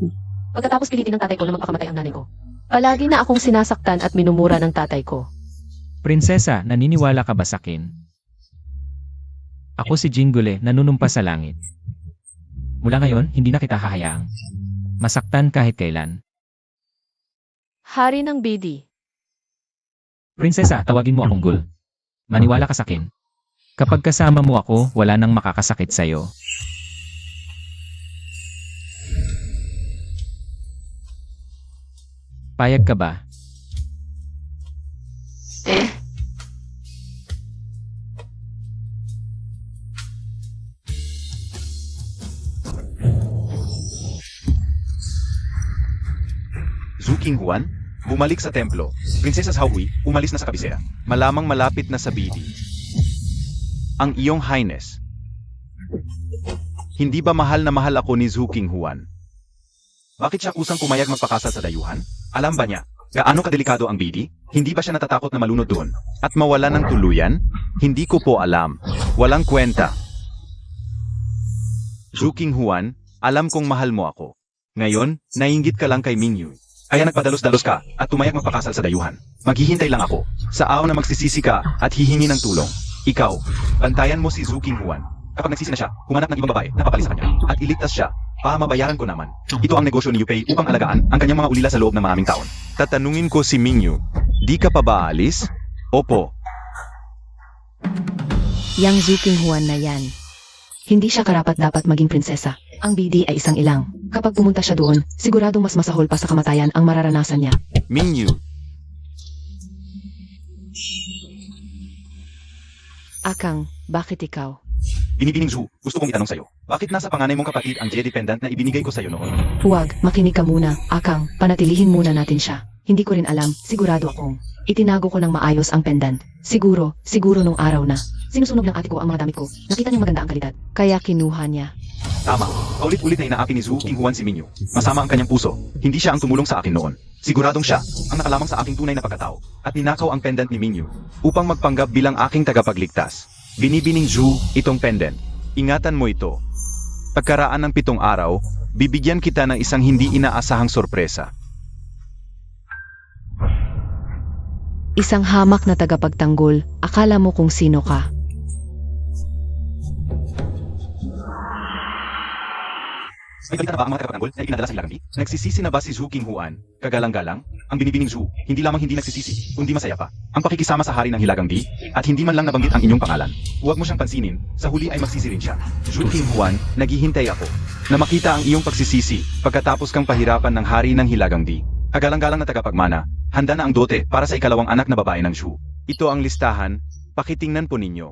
S4: Pagkatapos pilitin ng tatay ko na magpakamatay ang nanay ko. Palagi na akong sinasaktan at minumura ng tatay ko.
S5: Prinsesa, naniniwala ka ba sa akin? Ako si Jingule, nanunumpa sa langit. Mula ngayon, hindi na kita hahayaang masaktan kahit kailan.
S1: Hari ng Bidi.
S5: Prinsesa, tawagin mo akong Gul. Maniwala ka sa akin. Kapag kasama mo ako, wala nang makakasakit sa'yo. Payag ka ba?
S2: Zhu Qinghuan, bumalik sa templo. Prinsesa Xiaohui, umalis na sa kabisera. Malamang malapit na sa Bidi. Ang iyong highness. Hindi ba mahal na mahal ako ni Zhu Qinghuan? Bakit siya kusang pumayag magpakasal sa dayuhan? Alam ba niya, gaano kadelikado ang Bidi? Hindi ba siya natatakot na malunod doon? At mawala ng tuluyan? Hindi ko po alam. Walang kwenta. Zhu Qinghuan, alam kong mahal mo ako. Ngayon, naiinggit ka lang kay Mingyu. Kaya nagpadalos-dalos ka at tumayag magpakasal sa dayuhan. Maghihintay lang ako. Sa araw na magsisisi ka at hihingi ng tulong. Ikaw, bantayan mo si Zhu Qinghuan. Kapag nagsisi na siya, humanap ng ibang babae na papali sa kanya. At iligtas siya, mabayaran ko naman. Ito ang negosyo ni Yupei upang alagaan ang kanyang mga ulila sa loob ng maraming taon. Tatanungin ko si Mingyu, di ka pa ba aalis? Opo.
S3: Yang Zhu Qinghuan na yan. Hindi siya karapat-dapat maging prinsesa. Ang Bidi ay isang ilang. Kapag pumunta siya doon, siguradong mas masahol pa sa kamatayan ang mararanasan niya.
S2: Mingyu,
S3: Akang, bakit ikaw?
S2: binibining Zhu, gusto kong itanong sa'yo. Bakit nasa panganay mong kapatid ang Jedi Pendant na ibinigay ko sa'yo noon?
S3: Huwag, makinig ka muna. Akang, panatilihin muna natin siya. Hindi ko rin alam, sigurado akong itinago ko ng maayos ang pendant. Siguro nung araw na sinusunog ng ate ko ang mga damit ko. Nakita niyang maganda ang kalidad. Kaya kinuha niya.
S2: Tama, paulit-ulit na inaapi ni Zhu Qinghuan si Mingyu. Masama ang kanyang puso. Hindi siya ang tumulong sa akin noon. Siguradong siya ang nakalamang sa aking tunay na pagkatao at ninakaw ang pendant ni Mingyu upang magpanggap bilang aking tagapagligtas. Binibining Zhu itong pendant. Ingatan mo ito. Pagkaraan ng 7 araw, bibigyan kita ng isang hindi inaasahang sorpresa.
S3: Isang hamak na tagapagtanggol, akala mo kung sino ka.
S2: May balita na ba ang mga tagapagtanggol na ipinadala sa Hilagang Di? Nagsisisi na ba si Zhu Qinghuan? Kagalang-galang? Ang binibining Zhu, hindi lamang hindi nagsisisi, kundi masaya pa. Ang pakikisama sa hari ng Hilagang Di, at hindi man lang nabanggit ang inyong pangalan. Huwag mo siyang pansinin, sa huli ay magsisi rin siya. Zhu Qinghuan, naghihintay ako na makita ang iyong pagsisisi pagkatapos kang pahirapan ng hari ng Hilagang Di. Kagalang-galang na tagapagmana, handa na ang dote para sa ikalawang anak na babae ng Zhu. Ito ang listahan, pakitingnan po ninyo.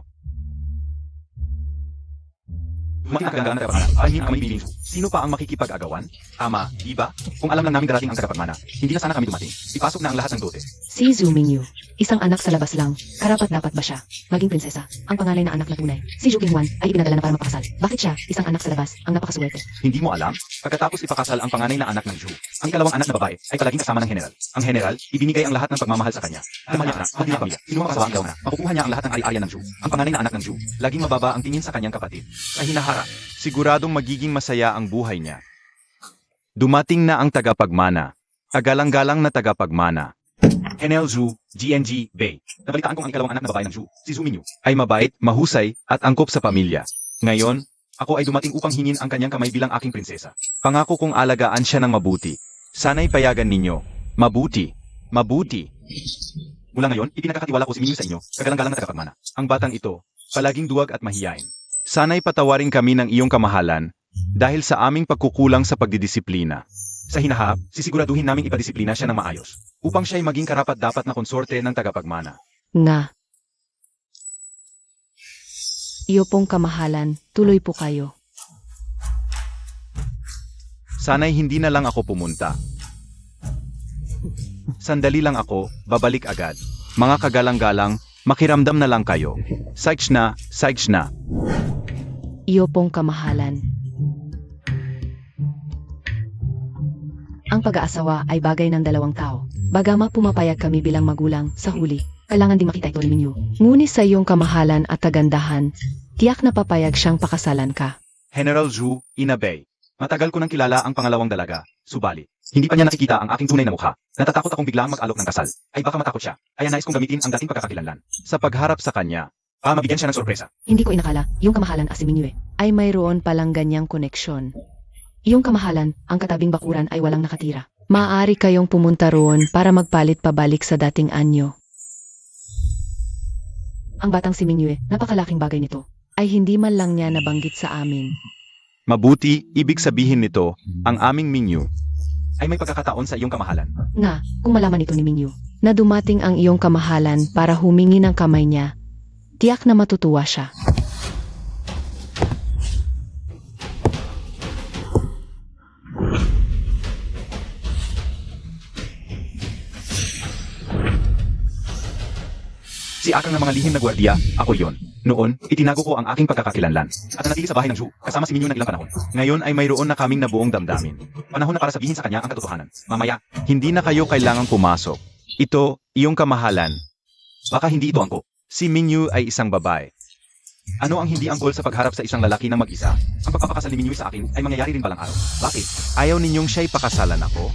S2: Dumating ang kagagalang na tagapagmana, pahingin ang malibiling Zhu. Sino pa ang makikipag-agawan? Ama, iba? Kung alam lang namin darating ang tagapagmana, hindi na sana kami dumating. Ipasok na ang lahat ng dote.
S3: Si Zhu Mingyu, isang anak sa labas lang. Karapat-dapat ba siya maging prinsesa? Ang panganay na anak na tunay, si Zhu Qinghuan, ay ipinadala na para magpakasal. Bakit siya, isang anak sa labas, ang napakaswerte?
S2: Hindi mo alam? Pagkatapos ipakasal ang panganay na anak ng Zhu, ang ikalawang anak na babae ay palaging kasama ng general. Ang general, ibinigay ang lahat ng pagmamahal sa kanya. Mahal niya anak, mahal niya ang pamilya. Sino ang makasawa ang ilaw na? Makukuha niya ang lahat ng ari-arian ng Zhu. Ang panganay na anak ng Zhu, laging mababa ang tingin sa kanyang kapatid. Sa hinahara, siguradong magiging masaya ang buhay niya. Dumating na ang tagapagmana. Kagalang-galang na tagapagmana. Enel Zhu, GNG, Bay. Nabalitaan kong ang ikalawang anak na babae ng Zhu, si Zhu Mingyu, ay mabait, mahusay, at angkop sa pamilya. Ngayon, ako ay dumating upang hingin ang kanyang kamay bilang aking prinsesa. Pangako kong alagaan siya ng mabuti. Sana'y payagan ninyo. Mabuti. Mabuti. Mula ngayon, ipinagkakatiwala ko si Mingyu sa inyo, kagalang-galang na tagapagmana. Ang batang ito, palaging duwag at mahiyain. Sana'y patawarin kami ng iyong kamahalan, dahil sa aming pagkukulang sa pagdidisiplina. Sa hinahap, sisiguraduhin naming ipadisiplina siya ng maayos, upang siya'y maging karapat-dapat na konsorte ng tagapagmana.
S3: Nga. Iyo pong kamahalan, tuloy po kayo.
S2: Sana'y hindi na lang ako pumunta. Sandali lang ako, babalik agad. Mga kagalang-galang, makiramdam na lang kayo. Sykes na, Sykes na.
S3: Iyo pong kamahalan. pag-aasawa ay bagay ng dalawang tao. Bagama pumapayag kami bilang magulang sa huli, kailangan din makita ito ni Minyu. Ngunit sa iyong kamahalan at kagandahan, tiyak na papayag siyang pakasalan ka.
S2: General Zhu, Inabay. Matagal ko nang kilala ang pangalawang dalaga, subali. Hindi pa niya nakikita ang aking tunay na mukha. Natatakot akong biglang mag-alok ng kasal. Ay baka matakot siya. Kaya nais kong gamitin ang dating pagkakakilanlan. Sa pagharap sa kanya, mabigyan siya ng sorpresa.
S3: Hindi ko inakala, iyong kamahalan as si Minyu ay mayroon palang ganyang koneksyon. Iyong kamahalan, ang katabing bakuran ay walang nakatira. Maaari kayong pumunta roon para magpalit pabalik sa dating anyo. Ang batang si Minyu, napakalaking bagay nito, ay hindi man lang niya nabanggit sa amin.
S2: Mabuti, ibig sabihin nito, ang aming Minyu ay may pagkakataon sa iyong kamahalan.
S3: Nga, kung malaman ito ni Minyu, na dumating ang iyong kamahalan para humingi ng kamay niya, tiyak na matutuwa siya.
S2: Si Akang ng mga lihim na gwardiya, ako yon. Noon, itinago ko ang aking pagkakakilanlan at nanatili sa bahay ng Zhu, kasama si Minyu ng ilang panahon. Ngayon ay mayroon na kaming nabuong damdamin. Panahon na para sabihin sa kanya ang katotohanan. Mamaya, hindi na kayo kailangang pumasok. Ito, iyong kamahalan. Baka hindi ito angko. Si Minyu ay isang babae. Ano ang hindi angkol sa pagharap sa isang lalaki na mag-isa? Ang pagpapakasal ni Minyu sa akin ay mangyayari rin balang araw. Bakit? Ayaw ninyong siya'y pakasalan ako?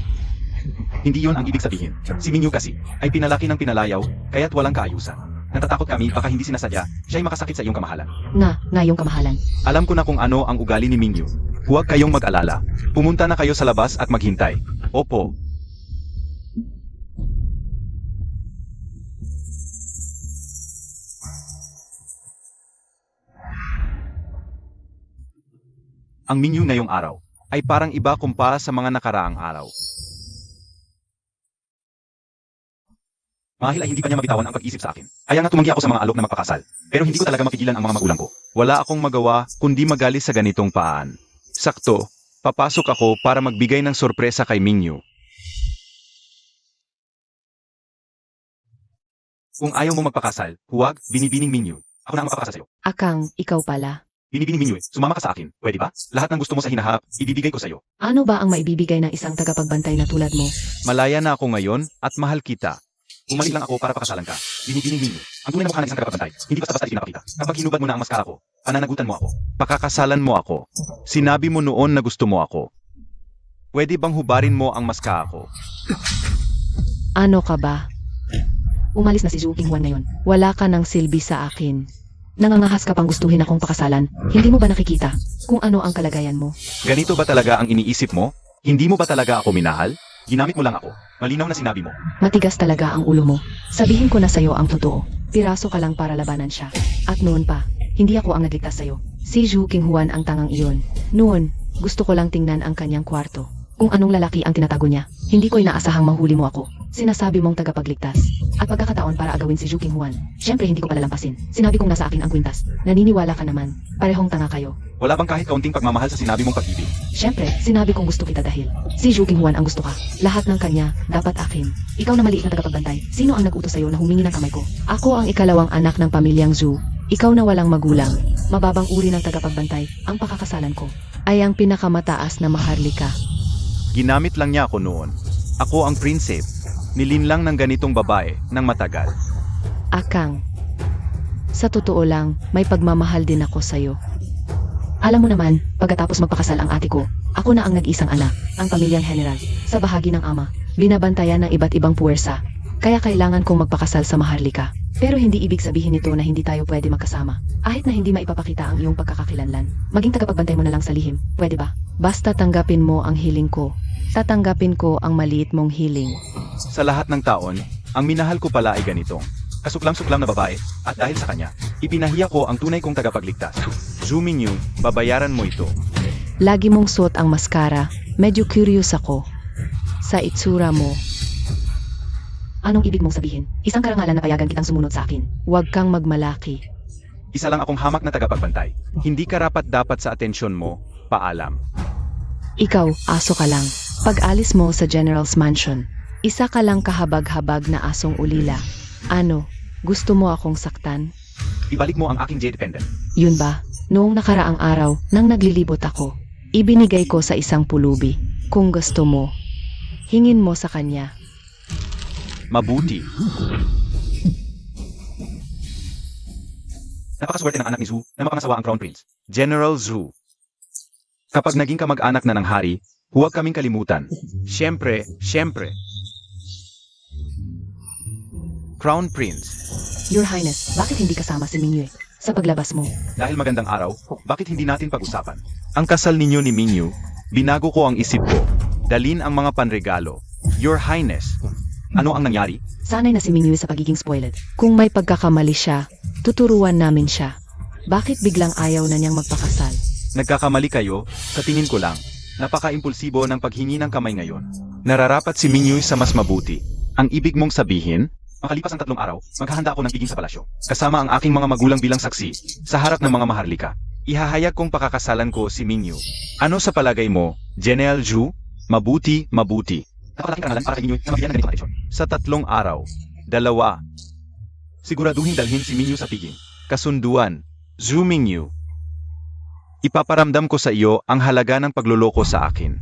S2: Hindi yon ang ibig sabihin. Si Minyu kasi ay pinalaki ng pinalayaw, kaya't walang kaayusan. Natatakot kami baka hindi sinasadya, siya'y makasakit sa iyong kamahalan.
S3: Nga iyong kamahalan.
S2: Alam ko na kung ano ang ugali ni Minyu. Huwag kayong mag-alala. Pumunta na kayo sa labas at maghintay. Opo. Ang Minyu ngayong araw ay parang iba kumpara sa mga nakaraang araw. Mahil ay hindi pa niya mabitawan ang pag-isip sa akin. Kaya nga tumanggi ako sa mga alok na magpakasal. Pero hindi ko talaga mapigilan ang mga magulang ko. Wala akong magawa kundi magalis sa ganitong paan. Sakto, papasok ako para magbigay ng sorpresa kay Minyu. Kung ayaw mo magpakasal, huwag, binibining Minyu. Ako na ang magpapakasal sa'yo.
S3: Akang, ikaw pala.
S2: Binibining Minyu, sumama ka sa akin. Pwede ba? Lahat ng gusto mo sa hinahap, ibibigay ko sa'yo.
S3: Ano ba ang maibibigay ng isang tagapagbantay na tulad mo?
S2: Malaya na ako ngayon at mahal kita. Umalik lang ako para pakasalan ka. Binibining Minyu. Ang tunay na mukha ng isang tagapagbantay, hindi basta-basta ipinapakita. Kapag hinubad mo na ang maskara ko, pananagutan mo ako. Pakakasalan mo ako. Sinabi mo noon na gusto mo ako. Pwede bang hubarin mo ang maskara ko?
S3: Ano ka ba? Umalis na si Zhu Qinghuan ngayon. Wala ka ng silbi sa akin. Nangangahas ka pang gustuhin akong pakasalan. Hindi mo ba nakikita kung ano ang kalagayan mo?
S2: Ganito ba talaga ang iniisip mo? Hindi mo ba talaga ako minahal? Ginamit mo lang ako. Malinaw na sinabi mo.
S3: Matigas talaga ang ulo mo. Sabihin ko na sa'yo ang totoo. Piraso ka lang para labanan siya. At noon pa, hindi ako ang nagligtas sa'yo. Si Zhu Qinghuan ang tangang iyon. Noon, gusto ko lang tingnan ang kanyang kwarto. Kung anong lalaki ang tinatago niya. Hindi ko inaasahang mahuli mo ako. Sinasabi mong tagapagligtas. At pagkakataon para agawin si Zhu Qinghuan. Siyempre hindi ko palalampasin. Sinabi kong nasa akin ang kwintas. Naniniwala ka naman. Parehong tanga kayo.
S2: Wala bang kahit kaunting pagmamahal sa sinabi mong pag-ibig?
S3: Siyempre, sinabi kong gusto kita dahil si Zhu Qinghuan ang gusto ka. Lahat ng kanya, dapat akin. Ikaw na maliit na tagapagbantay. Sino ang nag-utos sa'yo na humingi ng kamay ko? Ako ang ikalawang anak ng pamilyang Zhu. Ikaw na walang magulang. Mababang uri ng tagapagbantay. Ang pakakasalan ko ay ang pinakamataas na maharlika.
S2: Ginamit lang niya ako noon. Ako ang prinsipe. Nilinlang ng ganitong babae ng matagal.
S3: Akang, sa totoo lang, may pagmamahal din ako sa'yo. Alam mo naman, pagkatapos magpakasal ang ate ko, ako na ang nag-isang anak, ang pamilyang general, sa bahagi ng ama, binabantayan ng iba't ibang puwersa. Kaya kailangan kong magpakasal sa Maharlika. Pero hindi ibig sabihin nito na hindi tayo pwede magkasama. Kahit na hindi maipapakita ang iyong pagkakakilanlan, maging tagapagbantay mo na lang sa lihim, pwede ba? Basta tanggapin mo ang hiling ko. Tatanggapin ko ang maliit mong hiling.
S2: Sa lahat ng taon, ang minahal ko pala ay ganitong kasuklam-suklam na babae, at dahil sa kanya, ipinahiya ko ang tunay kong tagapagligtas. Zhu Minyu, babayaran mo ito.
S3: Lagi mong suot ang maskara, medyo curious ako. Sa itsura mo. Anong ibig mong sabihin? Isang karangalan na payagan kitang sumunod sa akin. Huwag kang magmalaki.
S2: Isa lang akong hamak na tagapagbantay. Hindi karapat-dapat sa atensyon mo, paalam.
S3: Ikaw, aso ka lang. Pag-alis mo sa General's Mansion, isa ka lang kahabag-habag na asong ulila. Ano, gusto mo akong saktan?
S2: Ibalik mo ang aking Jade Pendant.
S3: Yun ba? Noong nakaraang araw, nang naglilibot ako, ibinigay ko sa isang pulubi. Kung gusto mo, Hingin mo sa kanya.
S2: Mabuti. Napakaswerte ng anak ni Zhu na mapangasawa ang Crown Prince. General Zhu. Kapag naging kamag-anak na ng hari, huwag kaming kalimutan. Siyempre. Crown Prince.
S3: Your Highness, bakit hindi kasama si Mingyue sa paglabas mo?
S2: Dahil magandang araw, bakit hindi natin pag-usapan? Ang kasal ninyo ni Mingyu, binago ko ang isip ko. Dalin ang mga panregalo. Your Highness. Ano ang nangyari?
S3: Sanay na si Mingyue sa pagiging spoiled. Kung may pagkakamali siya, tuturuan namin siya. Bakit biglang ayaw na niyang magpakasal?
S2: Nagkakamali kayo, sa tingin ko lang. Napaka-impulsibo ng paghingi ng kamay ngayon. Nararapat si Mingyu sa mas mabuti. Ang ibig mong sabihin, makalipas ang 3 araw, maghahanda ako ng piging sa palasyo. Kasama ang aking mga magulang bilang saksi, sa harap ng mga maharlika. Ihahayag kong pakakasalan ko si Mingyu. Ano sa palagay mo, General Zhu? Mabuti. Napakalaking karangalan para kay Mingyu na mabigyan ng ganitong atensyon. Sa 3 araw, 2. Siguraduhin dalhin si Mingyu sa piging. Kasunduan, Zhu Mingyu. Ipaparamdam ko sa iyo ang halaga ng pagluloko sa akin.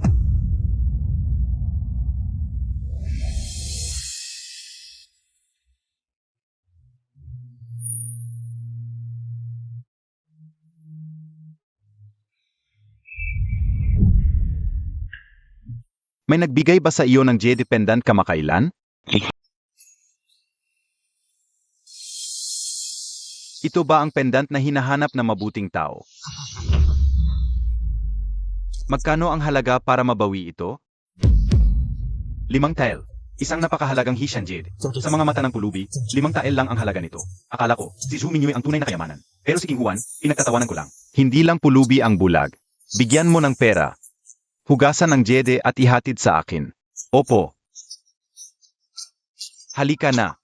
S2: May nagbigay ba sa iyo ng Jedi Pendant kamakailan? Ito ba ang pendant na hinahanap na mabuting tao? Magkano ang halaga para mabawi ito? 5 tael. Isang napakahalagang Hishan Jade. Sa mga mata ng pulubi, 5 tael lang ang halaga nito. Akala ko, si Zhu Mingyu ang tunay na kayamanan. Pero si King Huan, pinagtatawanan ko lang. Hindi lang pulubi ang bulag. Bigyan mo ng pera. Hugasan ng Jade at ihatid sa akin. Opo. Halika na.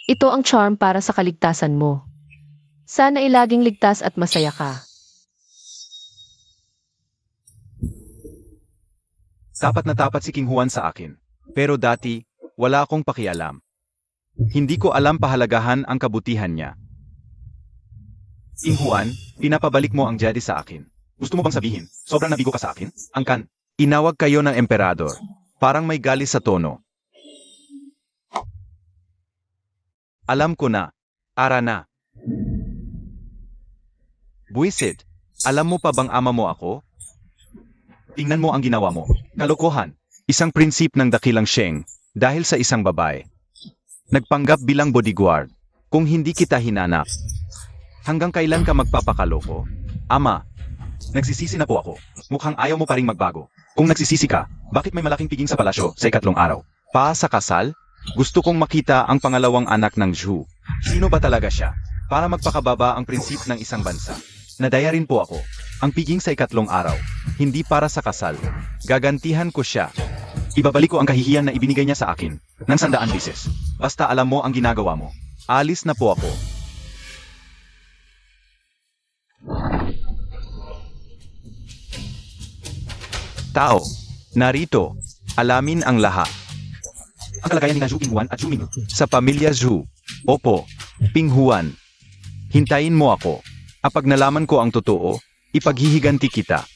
S1: Ito ang charm para sa kaligtasan mo. Sana ilaging ligtas at masaya ka.
S2: Tapat na tapat si King Huan sa akin. Pero dati, wala akong pakialam. Hindi ko alam pahalagahan ang kabutihan niya. King Huan, pinapabalik mo ang Jedi sa akin. Gusto mo bang sabihin, sobrang nabigo ka sa akin? Angkan, inawag kayo ng emperador. Parang may galis sa tono. Alam ko na. Ara na. Buisit, alam mo pa bang ama mo ako? Tingnan mo ang ginawa mo. Kalokohan. Isang prinsip ng dakilang Sheng, dahil sa isang babae. Nagpanggap bilang bodyguard. Kung hindi kita hinanap. Hanggang kailan ka magpapakaloko? Ama, nagsisisi na po ako. Mukhang ayaw mo pa ring magbago. Kung nagsisisi ka, bakit may malaking piging sa palasyo sa 2 araw? Pa sa kasal? Gusto kong makita ang pangalawang anak ng Zhu. Sino ba talaga siya? Para magpakababa ang prinsip ng isang bansa. Nadaya rin po ako. Ang piging sa 2 araw. Hindi para sa kasal. Gagantihan ko siya. Ibabalik ko ang kahihiyan na ibinigay niya sa akin. Ng 100 beses. Basta alam mo ang ginagawa mo. Alis na po ako. Tao. Narito. Alamin ang lahat. Ang kalagayan ni Zhu King Huan at Zhu Mingyu. Sa pamilya Zhu. Opo. Ping Huan. Hintayin mo ako. Kapag nalaman ko ang totoo, ipaghihiganti kita.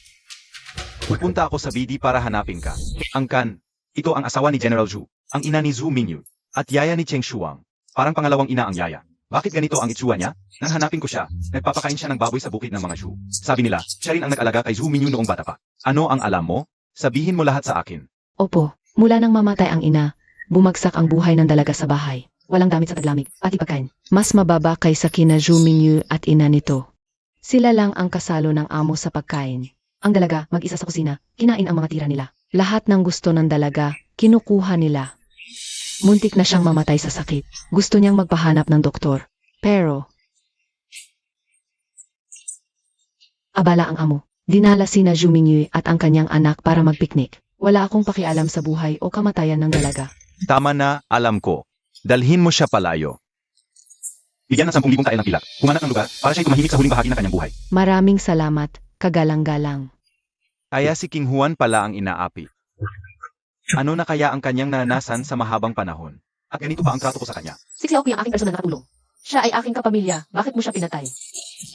S2: Pupunta ako sa BD para hanapin ka. Angkan, ito ang asawa ni General Zhu, ang ina ni Zhu Mingyu, at yaya ni Cheng Shuang. Parang pangalawang ina ang yaya. Bakit ganito ang itsura niya? Nang hanapin ko siya, nagpapakain siya ng baboy sa bukid ng mga Zhu. Sabi nila, siya rin ang nag-alaga kay Zhu Mingyu noong bata pa. Ano ang alam mo? Sabihin mo lahat sa akin.
S3: Opo, mula nang mamatay ang ina, bumagsak ang buhay ng dalaga sa bahay. Walang damit sa taglamig, pati pagkain. Mas mababa kaysa kina Zhu Mingyu at ina nito. Sila lang ang kasalo ng amo sa pagkain. Ang dalaga, mag-isa sa kusina, kinain ang mga tira nila. Lahat ng gusto ng dalaga, kinukuha nila. Muntik na siyang mamatay sa sakit. Gusto niyang magpahanap ng doktor. Pero, abala ang amo. Dinala sina Zhu Mingyu at ang kanyang anak para magpiknik. Wala akong pakialam sa buhay o kamatayan ng dalaga.
S2: Tama na, alam ko. Dalhin mo siya palayo. Bigyan ng 10,000 tael ng pilak, kumanat ng lugar, para siya'y tumahimik sa huling bahagi ng kanyang buhay.
S3: Maraming salamat, kagalang-galang.
S2: Kaya si King Juan pala ang inaapi. Ano na kaya ang kanyang naranasan sa mahabang panahon? At ganito ba ang trato ko sa kanya?
S4: Si Xiaoqui ang aking personal na katulong. Siya ay aking kapamilya. Bakit mo siya pinatay?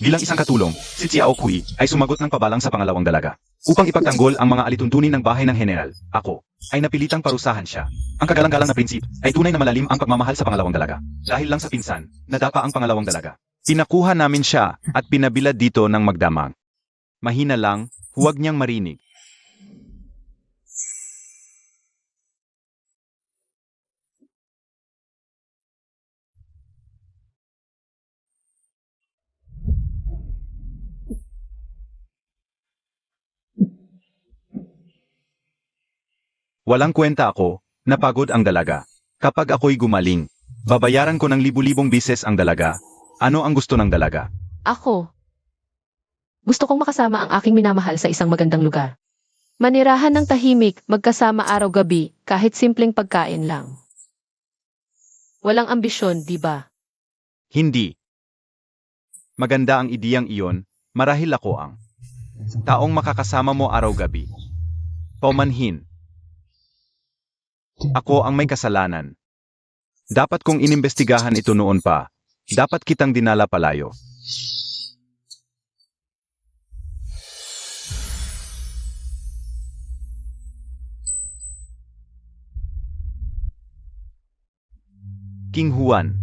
S2: Bilang isang katulong, si Xiao Kui ay sumagot ng pabalang sa pangalawang dalaga. Upang ipagtanggol ang mga alituntunin ng bahay ng general, ako, ay napilitang parusahan siya. Ang kagalang-galang na prinsip ay tunay na malalim ang pagmamahal sa pangalawang dalaga. Dahil lang sa pinsan, nadapa ang pangalawang dalaga. Pinakuha namin siya at pinabilad dito ng magdamag. Mahina lang, huwag niyang marinig. Walang kwenta ako, napagod ang dalaga. Kapag ako'y gumaling, babayaran ko ng libu-libong bises ang dalaga. Ano ang gusto ng dalaga?
S4: Ako. Gusto kong makasama ang aking minamahal sa isang magandang lugar. Manirahan ng tahimik, magkasama araw-gabi, kahit simpleng pagkain lang. Walang ambisyon, di ba?
S2: Hindi. Maganda ang ideyang iyon, marahil ako ang taong makakasama mo araw-gabi. Paumanhin. Ako ang may kasalanan. Dapat kong inimbestigahan ito noon pa. Dapat kitang dinala palayo. King Juan.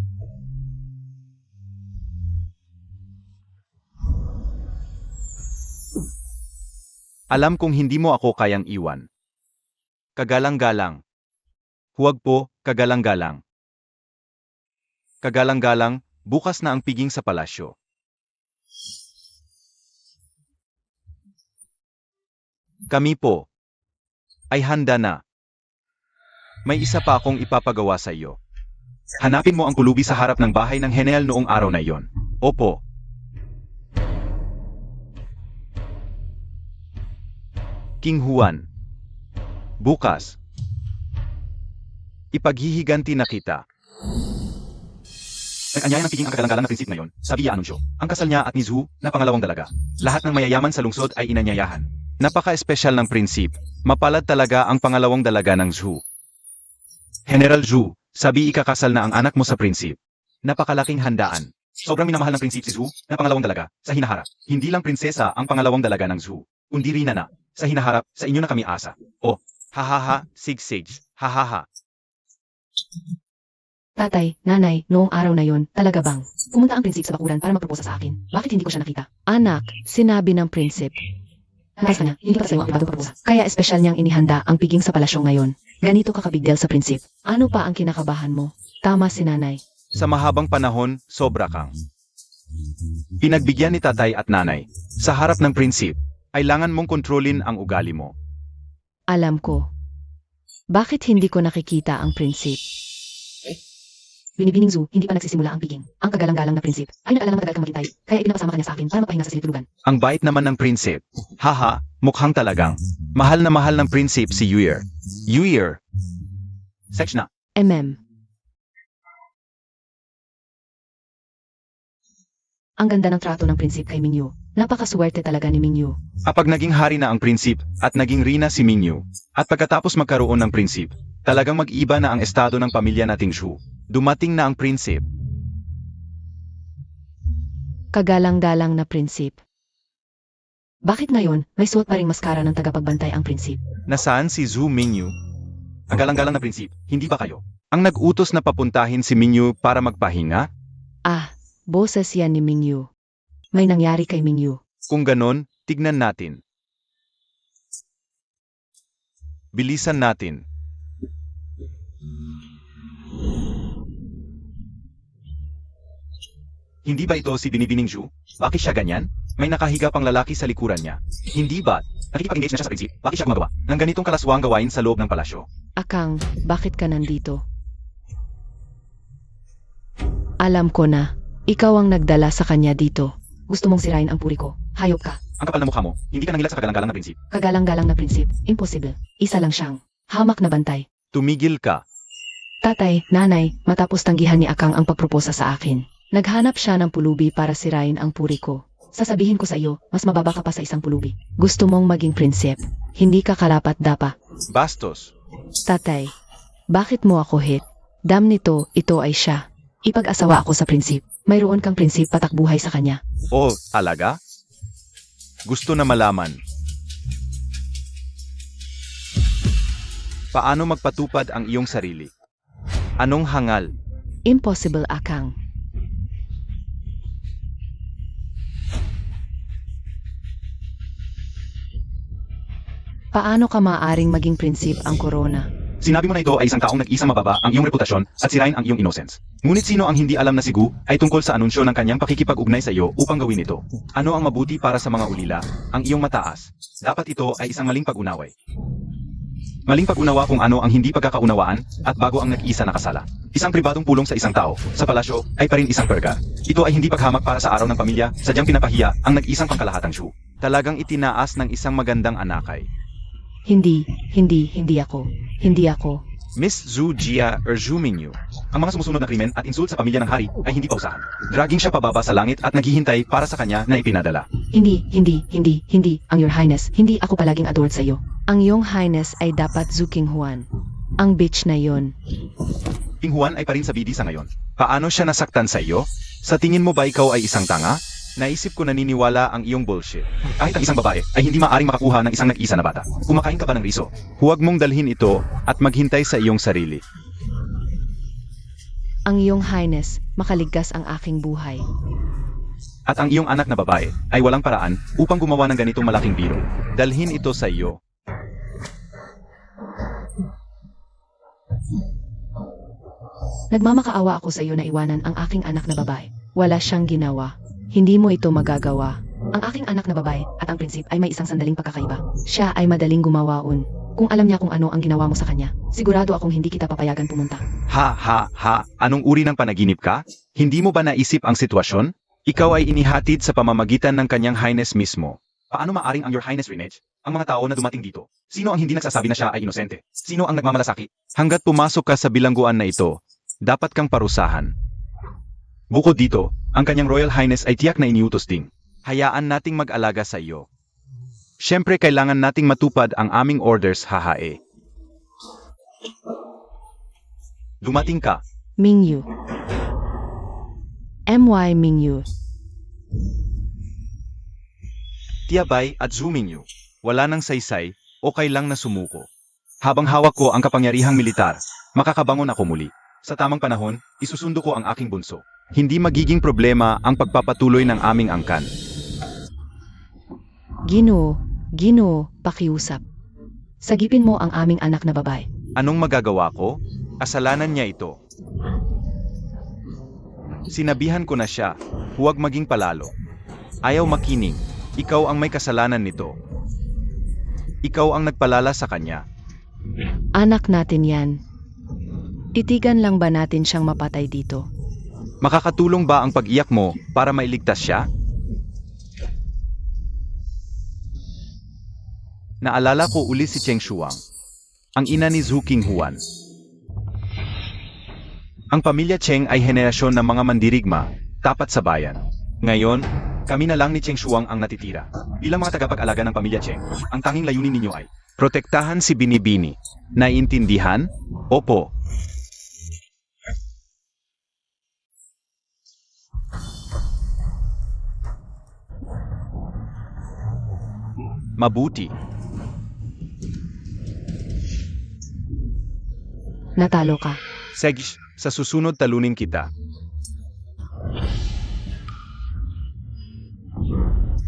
S2: Alam kong hindi mo ako kayang iwan. Kagalang-galang. Huwag po, kagalang-galang. Kagalang-galang, bukas na ang piging sa palasyo. Kami po ay handa na. May isa pa akong ipapagawa sa iyo. Hanapin mo ang kulubi sa harap ng bahay ng Henel noong araw na iyon. Opo. King Juan. Bukas. Ipaghihiganti na kita. Nag-anyaya ng piging ang kagalang-galang na prinsip ngayon, sabi ya anunsyo. Ang kasal niya at ni Zhu, na pangalawang dalaga. Lahat ng mayayaman sa lungsod ay inanyayahan. Napaka-espesyal ng prinsip. Mapalad talaga ang pangalawang dalaga ng Zhu. General Zhu, sabi ikakasal na ang anak mo sa prinsip. Napakalaking handaan. Sobrang minamahal ng prinsip si Zhu, na pangalawang dalaga, sa hinaharap. Hindi lang prinsesa ang pangalawang dalaga ng Zhu. Kundi rin na, sa hinaharap, sa inyo na kami asa. Oh, hahaha, sig-sig, hahaha.
S3: Tatay, nanay, noong araw na yon, talaga bang? Pumunta ang prinsip sa bakuran para magproposa sa akin. Bakit hindi ko siya nakita? Anak, sinabi ng prinsip. Nais niya, hindi pa sa'yo ang ibang proposa. Kaya espesyal niyang inihanda ang piging sa palasyo ngayon. Ganito kakabigdel sa prinsip. Ano pa ang kinakabahan mo? Tama si nanay.
S2: Sa mahabang panahon, sobra kang. Pinagbigyan ni tatay at nanay. Sa harap ng prinsip, kailangan mong kontrolin ang ugali mo.
S3: Alam ko. Bakit hindi ko nakikita ang prinsip?
S4: Binibining Zhu, hindi pa nagsisimula ang piging. Ang kagalang-galang na prinsip ay nag-alala matagal kang maghintay, kaya ipinapasama kanya sa akin para magpahinga sa silid tulugan.
S2: Ang bait naman ng prinsip. Haha, mukhang talagang. Mahal na mahal ng prinsip si Yuir. Yuir. Sex na.
S3: Ang ganda ng trato ng prinsip kay Mingyu. Napakaswerte talaga ni Mingyu.
S2: Kapag naging hari na ang prinsip at naging rina si Mingyu, at pagkatapos magkaroon ng prinsip, talagang mag-iba na ang estado ng pamilya nating Zhu. Dumating na ang prinsip.
S3: Kagalang-galang na prinsip. Bakit ngayon, may suot pa ring maskara ng tagapagbantay ang prinsip?
S2: Nasaan si Zhu Mingyu? Ang galang-galang na prinsip, hindi ba kayo? Ang nag-utos na papuntahin si Mingyu para magpahinga?
S3: Ah, boses yan ni Mingyu. May nangyari kay Mingyu.
S2: Kung ganon, tignan natin. Bilisan natin. Hindi ba ito si Binibining Zhu? Bakit siya ganyan? May nakahiga pang lalaki sa likuran niya. Hindi ba? Nakikipag-engage na siya sa prinsip. Bakit siya gumagawa ng ganitong kalaswang gawain sa loob ng palasyo?
S3: Akang, bakit ka nandito? Alam ko na, ikaw ang nagdala sa kanya dito. Gusto mong sirain ang puri ko. Hayop ka.
S2: Ang kapal na mukha mo, hindi ka nangilat sa kagalang-galang na prinsip.
S3: Kagalang-galang na prinsip. Impossible. Isa lang siyang hamak na bantay.
S2: Tumigil ka.
S3: Tatay, nanay, matapos tanggihan ni Akang ang pagproposa sa akin. Naghanap siya ng pulubi para sirain ang puri ko. Sasabihin ko sa iyo, mas mababa ka pa sa isang pulubi. Gusto mong maging prinsip. Hindi ka karapat dapa.
S2: Bastos.
S3: Tatay, bakit mo ako hit? Dam nito, ito ay siya. Ipag-asawa ako sa prinsip. Mayroon kang prinsip patakbuhay sa kanya.
S2: O, talaga? Gusto na malaman. Paano magpatupad ang iyong sarili? Anong hangal?
S3: Impossible, Akang. Paano ka maaring maging prinsip ang korona?
S2: Sinabi mo na ito ay isang taong nag-isang mababa ang iyong reputasyon at sirain ang iyong innocence. Ngunit sino ang hindi alam na si Gu ay tungkol sa anunsyo ng kanyang pakikipag-ugnay sa iyo upang gawin ito? Ano ang mabuti para sa mga ulila? Ang iyong mataas. Dapat ito ay isang maling pag-unaway. Maling pag-unawa kung ano ang hindi pagkakaunawaan at bago ang nag-isa nakasala. Isang pribadong pulong sa isang tao, sa palasyo, ay pa rin isang perga. Ito ay hindi paghamak para sa araw ng pamilya, sadyang pinapahiya ang nag-isang pangkalahatang Shu. Talagang itinaas ng isang magandang anakay.
S3: Hindi ako. Hindi ako.
S2: Miss Zhu Jia Zhu Mingyu. Ang mga sumusunod na krimen at insult sa pamilya ng hari ay hindi pausahan. Dragging siya pababa sa langit at naghihintay para sa kanya na ipinadala.
S3: Hindi. Ang Your Highness, hindi ako palaging adored sa iyo. Ang Your Highness ay dapat Zuking Huan. Ang bitch na yon.
S2: King Juan ay pa rin sa BD sa ngayon. Paano siya nasaktan sa iyo? Sa tingin mo ba ikaw ay isang tanga? Naisip ko naniniwala ang iyong bullshit. Kahit ang isang babae ay hindi maaring makakuha ng isang nag-isa na bata. Kumakain ka ba ng riso? Huwag mong dalhin ito at maghintay sa iyong sarili.
S3: Ang Your Highness, makaligtas ang aking buhay.
S2: At ang iyong anak na babae ay walang paraan upang gumawa ng ganitong malaking biro. Dalhin ito sa iyo.
S3: Nagmamakaawa ako sa iyo na iwanan ang aking anak na babae. Wala siyang ginawa. Hindi mo ito magagawa. Ang aking anak na babae at ang prinsip ay may isang sandaling pagkakaiba. Siya ay madaling gumawaon. Kung alam niya kung ano ang ginawa mo sa kanya, sigurado akong hindi kita papayagan pumunta.
S2: Ha, anong uri ng panaginip ka? Hindi mo ba naisip ang sitwasyon? Ikaw ay inihatid sa pamamagitan ng kanyang highness mismo. Paano maaring ang Your Highness Renege? Ang mga tao na dumating dito. Sino ang hindi nagsasabi na siya ay inosente? Sino ang nagmamalasakit? Hanggat pumasok ka sa bilangguan na ito, dapat kang parusahan. Bukod dito, ang kanyang Royal Highness ay tiyak na iniutos ding. Hayaan nating mag-alaga sa iyo. Siyempre kailangan nating matupad ang aming orders, hahae. Dumating ka.
S3: Mingyu. MY Mingyu.
S2: Tiabay at Zhu Mingyu. Wala nang saysay o kailang na sumuko. Habang hawak ko ang kapangyarihang militar, makakabangon ako muli. Sa tamang panahon, isusundo ko ang aking bunso. Hindi magiging problema ang pagpapatuloy ng aming angkan.
S3: Ginoo, pakiusap. Sagipin mo ang aming anak na babae.
S2: Anong magagawa ko? Kasalanan niya ito. Sinabihan ko na siya, huwag maging palalo. Ayaw makinig, ikaw ang may kasalanan nito. Ikaw ang nagpalala sa kanya.
S3: Anak natin yan. Titigan lang ba natin siyang mapatay dito?
S2: Makakatulong ba ang pag-iyak mo para mailigtas siya? Naalala ko uli si Cheng Shuang, ang ina ni Zhu Qinghuan. Ang pamilya Cheng ay henerasyon ng mga mandirigma, tapat sa bayan. Ngayon, kami na lang ni Cheng Shuang ang natitira. Bilang mga tagapag-alaga ng pamilya Cheng, ang tanging layunin ninyo ay protektahan si Binibini. Naiintindihan? Opo. Mabuti.
S3: Natalo ka.
S2: Segish, sa susunod talunin kita.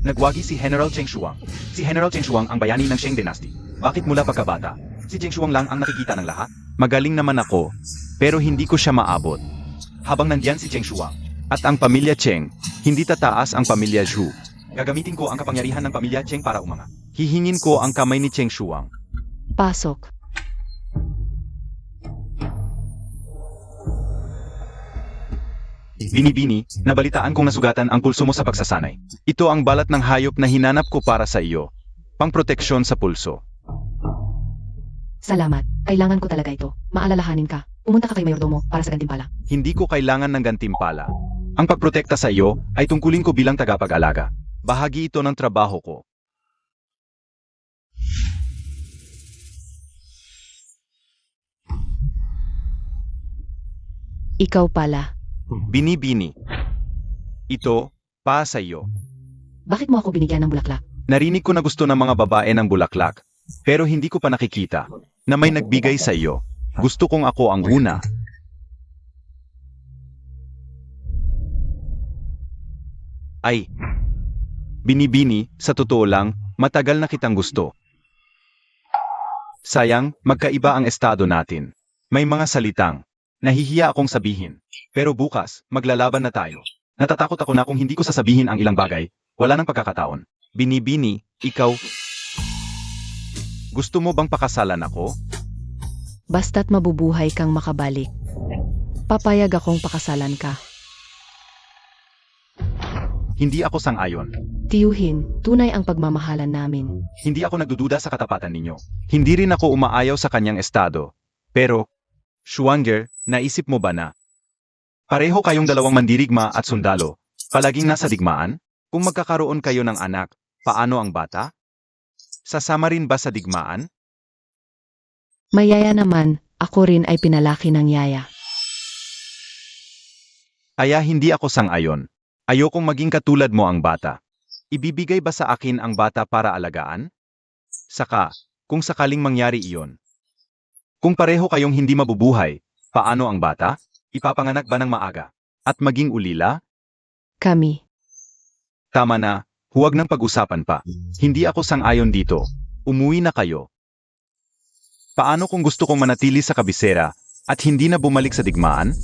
S2: Nagwagi si General Cheng Shuang. Si General Cheng Shuang ang bayani ng Sheng Dynasty. Bakit mula pagkabata? Si Cheng Shuang lang ang nakikita ng lahat? Magaling naman ako, pero hindi ko siya maabot. Habang nandiyan si Cheng Shuang at ang pamilya Cheng, hindi tataas ang pamilya Zhu. Gagamitin ko ang kapangyarihan ng pamilya Cheng para umanga. Hihingin ko ang kamay ni Cheng Shuang.
S3: Pasok.
S2: Binibini, nabalitaan kong nasugatan ang pulso mo sa pagsasanay. Ito ang balat ng hayop na hinanap ko para sa iyo. Pangproteksyon sa pulso.
S4: Salamat. Kailangan ko talaga ito. Maalalahanin ka. Pumunta ka kay Mayordomo para sa gantimpala.
S2: Hindi ko kailangan ng gantimpala. Ang pagprotekta sa iyo ay tungkulin ko bilang tagapag-alaga. Bahagi ito ng trabaho ko.
S3: Ikaw pala.
S2: Binibini. Ito, pa sa iyo.
S4: Bakit mo ako binigyan ng bulaklak?
S2: Narinig ko na gusto ng mga babae ng bulaklak, pero hindi ko pa nakikita na may nagbigay sa iyo. Gusto kong ako ang una. Ay, Binibini, sa totoo lang, matagal na kitang gusto. Sayang, magkaiba ang estado natin. May mga salitang nahihiya akong sabihin. Pero bukas, maglalaban na tayo. Natatakot ako na kung hindi ko sasabihin ang ilang bagay, wala nang pagkakataon. Binibini, ikaw, gusto mo bang pakasalan ako?
S3: Basta't mabubuhay kang makabalik. Papayag akong pakasalan ka.
S2: Hindi ako sang-ayon.
S3: Tiyuhin, tunay ang pagmamahalan namin.
S2: Hindi ako nagdududa sa katapatan ninyo. Hindi rin ako umaayaw sa kanyang estado. Pero, Schwanger, naisip mo ba na pareho kayong dalawang mandirigma at sundalo, palaging nasa digmaan? Kung magkakaroon kayo ng anak, paano ang bata? Sasama rin ba sa digmaan?
S3: Mayaya naman, ako rin ay pinalaki ng yaya.
S2: Kaya hindi ako sang-ayon. Ayokong maging katulad mo ang bata. Ibibigay ba sa akin ang bata para alagaan? Saka, kung sakaling mangyari iyon. Kung pareho kayong hindi mabubuhay, paano ang bata? Ipapanganak ba ng maaga? At maging ulila?
S3: Kami.
S2: Tama na, huwag nang pag-usapan pa. Hindi ako sang-ayon dito. Umuwi na kayo. Paano kung gusto kong manatili sa kabisera at hindi na bumalik sa digmaan?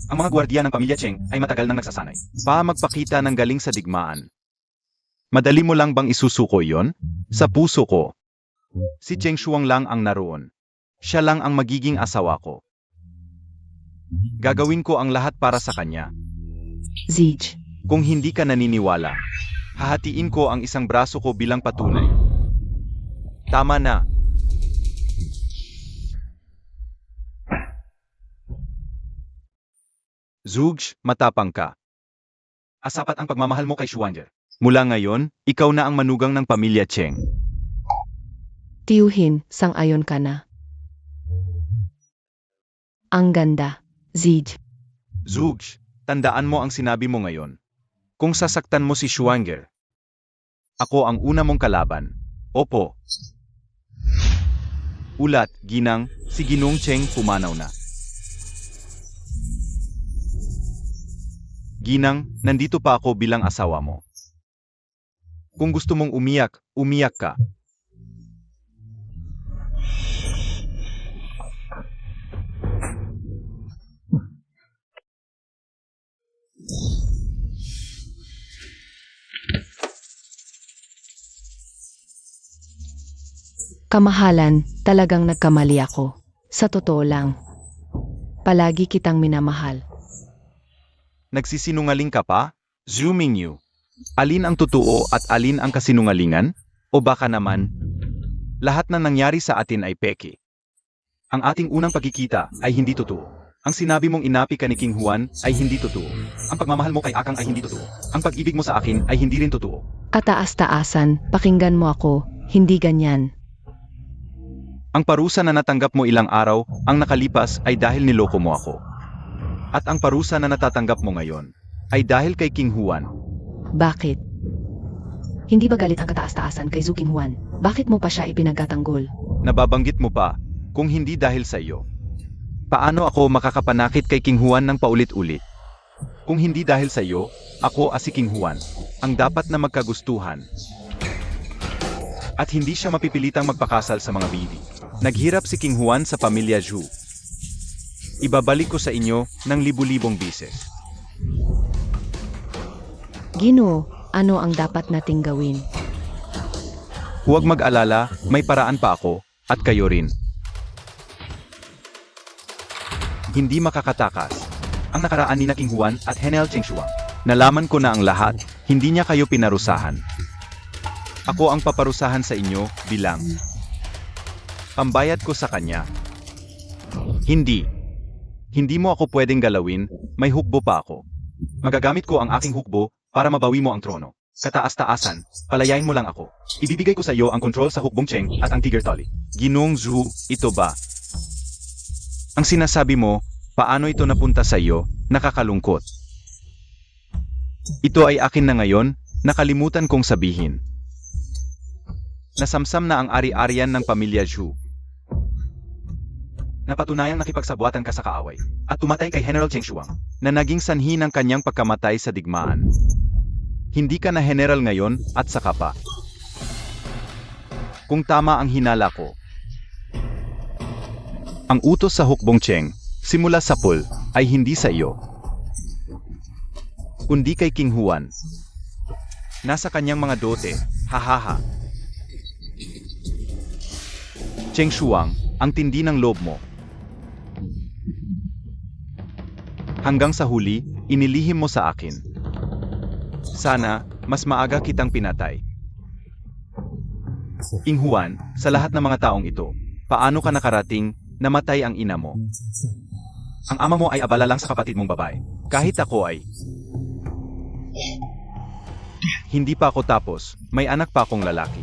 S2: Ang mga gwardiya ng pamilya Cheng ay matagal nang nagsasanay. Magpakita ng galing sa digmaan. Madali mo lang bang isusuko iyon? Sa puso ko. Si Cheng Shuang lang ang naroon. Siya lang ang magiging asawa ko. Gagawin ko ang lahat para sa kanya.
S3: Zij.
S2: Kung hindi ka naniniwala, hahatiin ko ang isang braso ko bilang patunay. Tama na. Zhuge, matapang ka. Asapat ang pagmamahal mo kay Schwanger. Mula ngayon, ikaw na ang manugang ng pamilya Cheng.
S3: Tiyuhin, sang-ayon ka na. Ang ganda. Zij.
S2: Zhuge, tandaan mo ang sinabi mo ngayon. Kung sasaktan mo si Schwanger, ako ang una mong kalaban. Opo. Ulat, ginang, si Ginong Cheng pumanaw na. Ginang, nandito pa ako bilang asawa mo. Kung gusto mong umiyak, umiyak ka.
S3: Kamahalan, talagang nagkamali ako. Sa totoo lang. Palagi kitang minamahal.
S2: Nagsisinungaling ka pa? Zhu Mingyu. Alin ang totoo at alin ang kasinungalingan? O baka naman, lahat na nangyari sa atin ay peke. Ang ating unang pagkikita ay hindi totoo. Ang sinabi mong inapi ka ni King Juan ay hindi totoo. Ang pagmamahal mo kay Akang ay hindi totoo. Ang pag-ibig mo sa akin ay hindi rin totoo.
S3: Kataas-taasan, pakinggan mo ako, hindi ganyan.
S2: Ang parusa na natanggap mo ilang araw ang nakalipas ay dahil niloko mo ako. At ang parusa na natatanggap mo ngayon ay dahil kay King Juan.
S3: Bakit?
S4: Hindi ba galit ang kataas-taasan kay Zhu Qinghuan? Bakit mo pa siya ipinagtatanggol?
S2: Nababanggit mo pa, kung hindi dahil sa iyo. Paano ako makakapanakit kay King Juan ng paulit-ulit? Kung hindi dahil sa iyo, ako si King Juan, ang dapat na magkagustuhan. At hindi siya mapipilitang magpakasal sa mga bibi. Naghirap si King Juan sa pamilya Zhu. Ibabalik ko sa inyo ng libu-libong bises.
S3: Ginoo, ano ang dapat nating gawin?
S2: Huwag mag-alala, may paraan pa ako, at kayo rin. Hindi makakatakas. ang nakaraan ni na King Juan at Henel Chengshuang. Nalaman ko na ang lahat, hindi niya kayo pinarusahan. Ako ang paparusahan sa inyo bilang pambayad ko sa kanya. Hindi. Hindi mo ako pwedeng galawin, may hukbo pa ako. Magagamit ko ang aking hukbo para mabawi mo ang trono. Kataas-taasan, palayain mo lang ako. Ibibigay ko sa iyo ang kontrol sa hukbong Cheng at ang Tiger Tolly. Ginoong Zhu, ito ba? Ang sinasabi mo, paano ito napunta sa iyo, nakakalungkot. Ito ay akin na ngayon, nakalimutan kong sabihin. Nasamsam na ang ari-arian ng pamilya Zhu. Napatunayang nakipagsabwatan ka sa kaaway, at tumatay kay General Chengshuang, na naging sanhi ng kanyang pagkamatay sa digmaan. Hindi ka na general ngayon, at saka pa. Kung tama ang hinala ko, ang utos sa hukbong Cheng, simula sa pool, ay hindi sa iyo, kundi kay King Juan. Nasa kanyang mga dote, hahaha. Chengshuang, ang tindi ng loob mo. Hanggang sa huli, inilihim mo sa akin. Sana, mas maaga kitang pinatay. King Juan, sa lahat ng mga taong ito, paano ka nakarating, namatay ang ina mo? Ang ama mo ay abala lang sa kapatid mong babae. Kahit ako ay... Hindi pa ako tapos, may anak pa akong lalaki.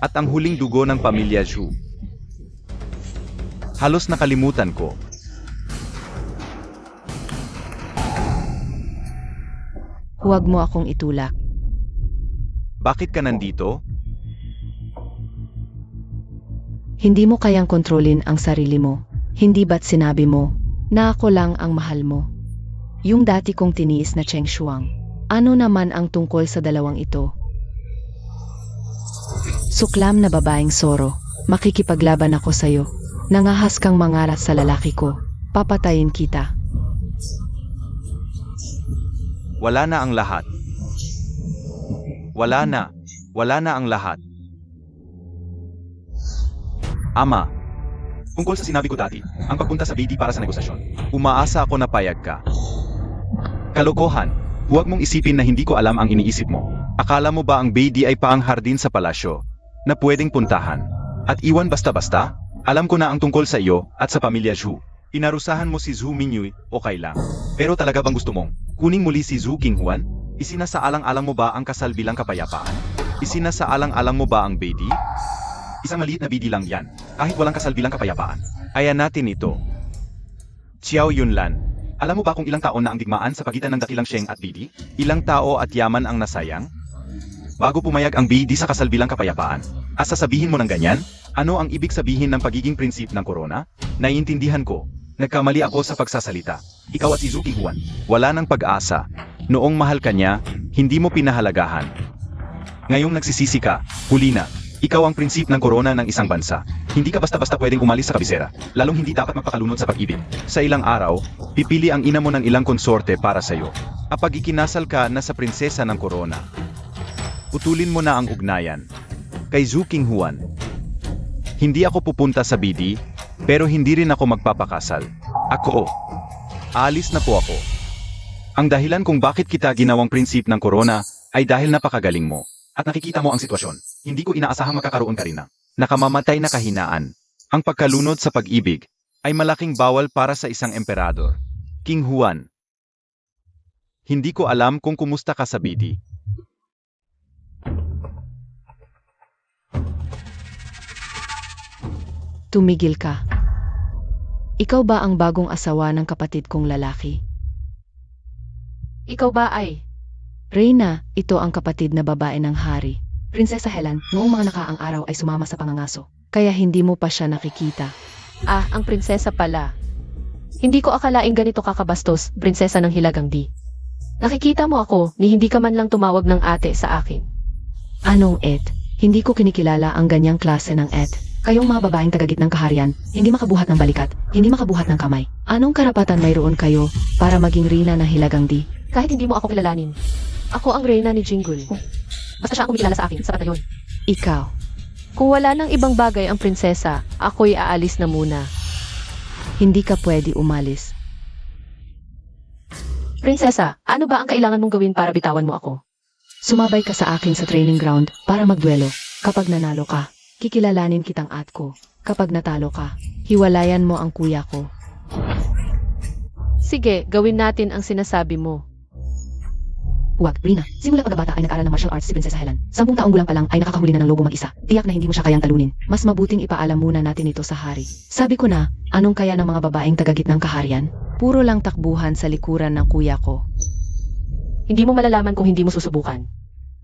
S2: At ang huling dugo ng pamilya Zhu. Halos nakalimutan ko.
S3: Huwag mo akong itulak.
S2: Bakit ka nandito?
S3: Hindi mo kayang kontrolin ang sarili mo. Hindi ba't sinabi mo na ako lang ang mahal mo? Yung dati kong tiniis na Chengshuang. Ano naman ang tungkol sa dalawang ito? Suklam na babaeng Soro, makikipaglaban ako sa'yo. Nangahas kang mangarat sa lalaki ko. Papatayin kita.
S2: Wala na ang lahat. Wala na ang lahat. Ama, tungkol sa sinabi ko dati, ang pagpunta sa BD para sa negosasyon. Umaasa ako na payag ka. Kalokohan, huwag mong isipin na hindi ko alam ang iniisip mo. Akala mo ba ang BD ay paang hardin sa palasyo, na pwedeng puntahan, at iwan basta-basta? Alam ko na ang tungkol sa iyo, at sa pamilya Zhu. Inarusahan mo si Zhu Mingyue, o kailang. Pero talaga bang gusto mong kuning muli si Zhu King Juan? Isinasaalang-alang mo ba ang kasal bilang kapayapaan? Isinasaalang-alang mo ba ang BD? Isang maliit na BD lang yan, kahit walang kasal bilang kapayapaan. Ayan natin ito. Xiao Yunlan, alam mo ba kung ilang taon na ang digmaan sa pagitan ng dakilang Sheng at BD? Ilang tao at yaman ang nasayang? Bago pumayag ang BD sa kasal bilang kapayapaan, at sasabihin mo ng ganyan? Ano ang ibig sabihin ng pagiging prinsip ng korona? Naiintindihan ko. Nagkamali ako sa pagsasalita. Ikaw at si Zhu King Juan, wala nang pag-asa. Noong mahal ka niya, hindi mo pinahalagahan. Ngayong nagsisisi ka, huli na. Ikaw ang prinsip ng korona ng isang bansa. Hindi ka basta-basta pwedeng umalis sa kabisera, lalong hindi dapat magpakalunod sa pag-ibig. Sa ilang araw, pipili ang ina mo ng ilang konsorte para sa'yo. Kapag ikinasal ka na sa prinsesa ng korona, putulin mo na ang ugnayan. Kay Zhu King Juan, hindi ako pupunta sa BD, pero hindi rin ako magpapakasal. Aalis na po ako. Ang dahilan kung bakit kita ginawang prinsip ng korona ay dahil napakagaling mo. At nakikita mo ang sitwasyon. Hindi ko inaasahang makakaroon ka rin ng nakamamatay na kahinaan. Ang pagkalunod sa pag-ibig ay malaking bawal para sa isang emperador. King Juan. Hindi ko alam kung kumusta ka sa BD.
S3: Tumigil ka. Ikaw ba ang bagong asawa ng kapatid kong lalaki?
S4: Ikaw ba ay?
S3: Reyna, ito ang kapatid na babae ng hari. Prinsesa Helen, noong mga nakaang araw ay sumama sa pangangaso. Kaya hindi mo pa siya nakikita.
S4: Ah, ang prinsesa pala. Hindi ko akalaing ganito kakabastos, prinsesa ng Hilagang Di. Nakikita mo ako, ni hindi ka man lang tumawag ng ate sa akin.
S3: Anong et? Hindi ko kinikilala ang ganyang klase ng et. Kayong mga babaeng tagagit ng kaharian, hindi makabuhat ng balikat, hindi makabuhat ng kamay. Anong karapatan mayroon kayo para maging reyna ng Hilagang Di?
S4: Kahit hindi mo ako kilalanin. Ako ang reyna ni Jinggul. Basta siya ang kumikilala sa akin, sapat na yun.
S3: Ikaw.
S4: Kung wala nang ibang bagay ang prinsesa, ako'y aalis na muna.
S3: Hindi ka pwede umalis.
S4: Prinsesa, ano ba ang kailangan mong gawin para bitawan mo ako?
S3: Sumabay ka sa akin sa training ground para magduelo. Kapag nanalo ka, kikilalanin kitang ko. Kapag natalo ka, hiwalayan mo ang kuya ko.
S1: Sige, gawin natin ang sinasabi mo.
S3: Huwag, Rina. Simula pagkabata ay nag-aral ng martial arts si Prinsesa Helen. 10 taong gulang pa lang ay nakakahuli na ng lobo mag-isa. Tiyak na hindi mo siya kayang talunin. Mas mabuting ipaalam muna natin ito sa hari. Sabi ko na, anong kaya ng mga babaeng tagagitnang kaharian? Puro lang takbuhan sa likuran ng kuya ko.
S4: Hindi mo malalaman kung hindi mo susubukan.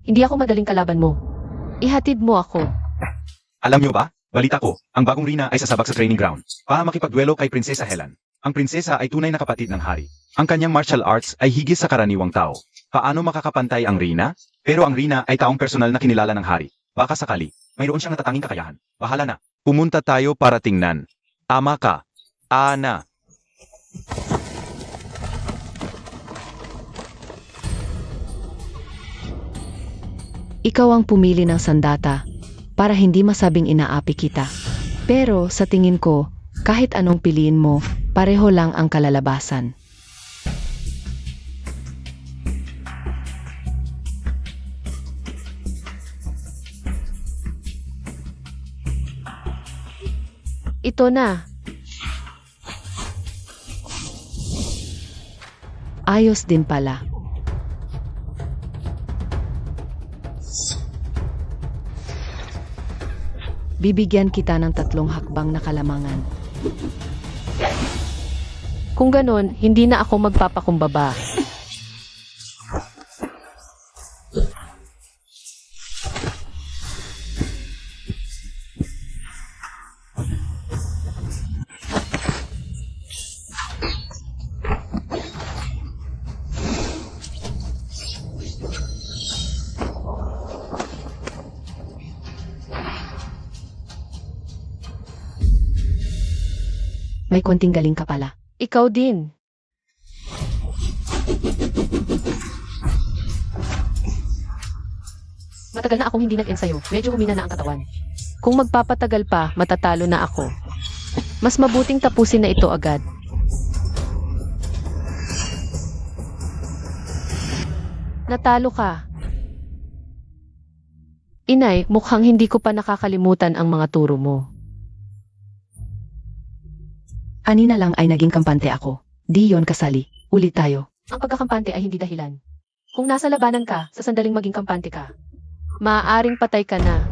S4: Hindi ako madaling kalaban mo.
S1: Ihatid mo ako.
S2: Alam niyo ba? Balita ko, ang bagong Rina ay sasabak sa training ground para makipagduelo kay Prinsesa Helen. Ang prinsesa ay tunay na kapatid ng hari. Ang kanyang martial arts ay higit sa karaniwang tao. Paano makakapantay ang Rina? Pero ang Rina ay taong personal na kinilala ng hari. Baka sakali, mayroon siyang natatanging kakayahan. Bahala na. Pumunta tayo para tingnan. Tama ka. Ana.
S3: Ikaw ang pumili ng sandata para hindi masabing inaapi kita. Pero sa tingin ko, kahit anong piliin mo, pareho lang ang kalalabasan.
S1: Ito na.
S3: Ayos din pala. Bibigyan kita ng 3 hakbang na kalamangan.
S1: Kung ganon, hindi na ako magpapakumbaba.
S3: May konting galing ka pala.
S1: Ikaw din.
S4: Matagal na akong hindi nag-ensayo. Medyo humina na ang katawan.
S1: Kung magpapatagal pa, matatalo na ako. Mas mabuting tapusin na ito agad. Natalo ka. Inay, mukhang hindi ko pa nakakalimutan ang mga turo mo.
S3: Kanina lang ay naging kampante ako. Di yon kasali. Ulit tayo.
S4: Ang pagkakampante ay hindi dahilan. Kung nasa labanan ka, sa sandaling maging kampante ka.
S1: Maaaring patay ka na.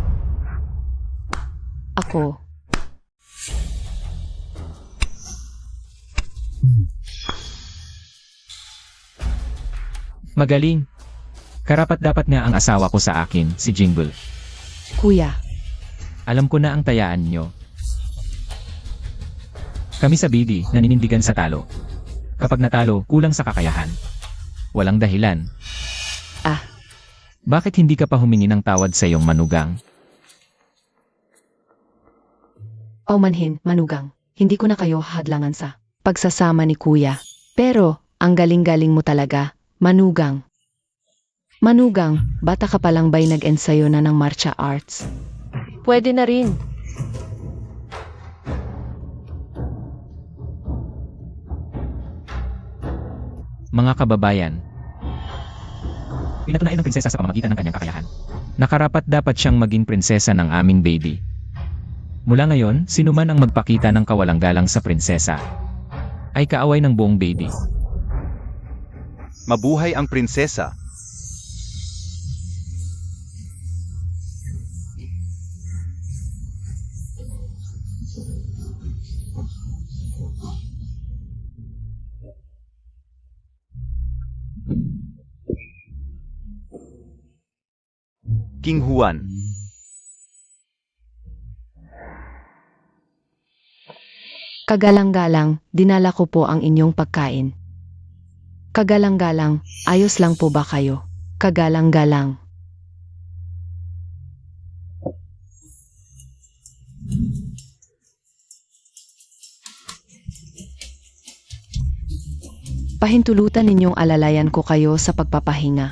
S3: Ako.
S5: Magaling. Karapat-dapat nga ang asawa ko sa akin, si Jingle.
S3: Kuya.
S5: Alam ko na ang tayaan nyo. Kami sa BD, naninindigan sa talo. Kapag natalo, kulang sa kakayahan. Walang dahilan.
S3: Ah.
S5: Bakit hindi ka pa humingi ng tawad sa iyong manugang?
S3: Paumanhin, manugang. Hindi ko na kayo hadlangan sa pagsasama ni kuya. Pero, ang galing-galing mo talaga, manugang. Manugang, bata ka palang ba'y nag-ensayo na ng martial arts?
S1: Pwede na rin.
S5: Mga kababayan, pinatunayan ng prinsesa sa pamamagitan ng kanyang kakayahan. Nakarapat dapat siyang maging prinsesa ng aming baby. Mula ngayon, sino man ang magpakita ng kawalang galang sa prinsesa, ay kaaway ng buong baby.
S2: Mabuhay ang prinsesa. King Juan.
S3: Kagalang-galang, dinala ko po ang inyong pagkain. Kagalang-galang, ayos lang po ba kayo? Kagalang-galang. Pahintulutan ninyong alalayan ko kayo sa pagpapahinga.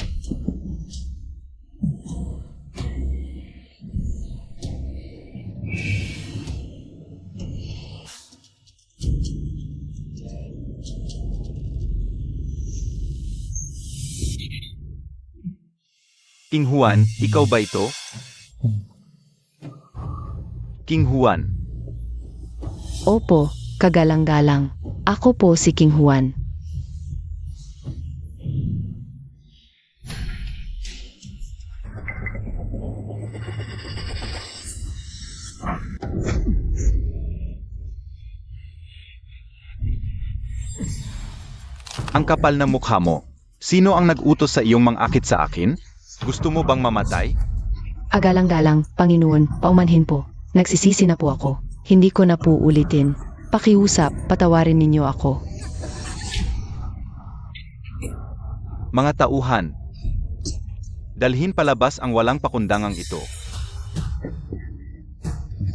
S2: King Juan, ikaw ba ito? King Juan,
S3: Opo, kagalang-galang. Ako po si King Juan.
S2: ang kapal ng mukha mo. Sino ang nag-utos sa iyong mangakit sa akin? Gusto mo bang mamatay?
S3: Agalang-galang, Panginoon, paumanhin po. Nagsisisi na po ako. Hindi ko na po ulitin. Pakiusap, patawarin ninyo ako.
S2: Mga tauhan, dalhin palabas ang walang pakundangang ito.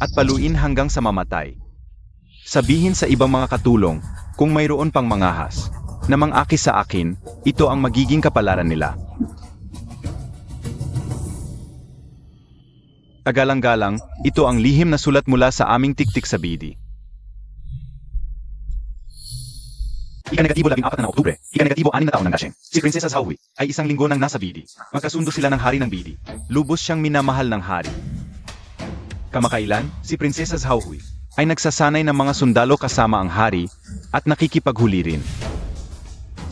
S2: At paluin hanggang sa mamatay. Sabihin sa ibang mga katulong, kung mayroon pang mangahas, na mangakis sa akin, ito ang magiging kapalaran nila. Agalang-galang, ito ang lihim na sulat mula sa aming tiktik sa BD. Ika-negatibo 14 na Oktubre, ika-negatibo 6 na taon ng Gasheng. Si Prinsesa Zhaohui ay isang linggo nang nasa BD. Magkasundo sila ng hari ng BD. Lubos siyang minamahal ng hari. Kamakailan, si Prinsesa Zhaohui ay nagsasanay ng mga sundalo kasama ang hari at nakikipaghuli rin.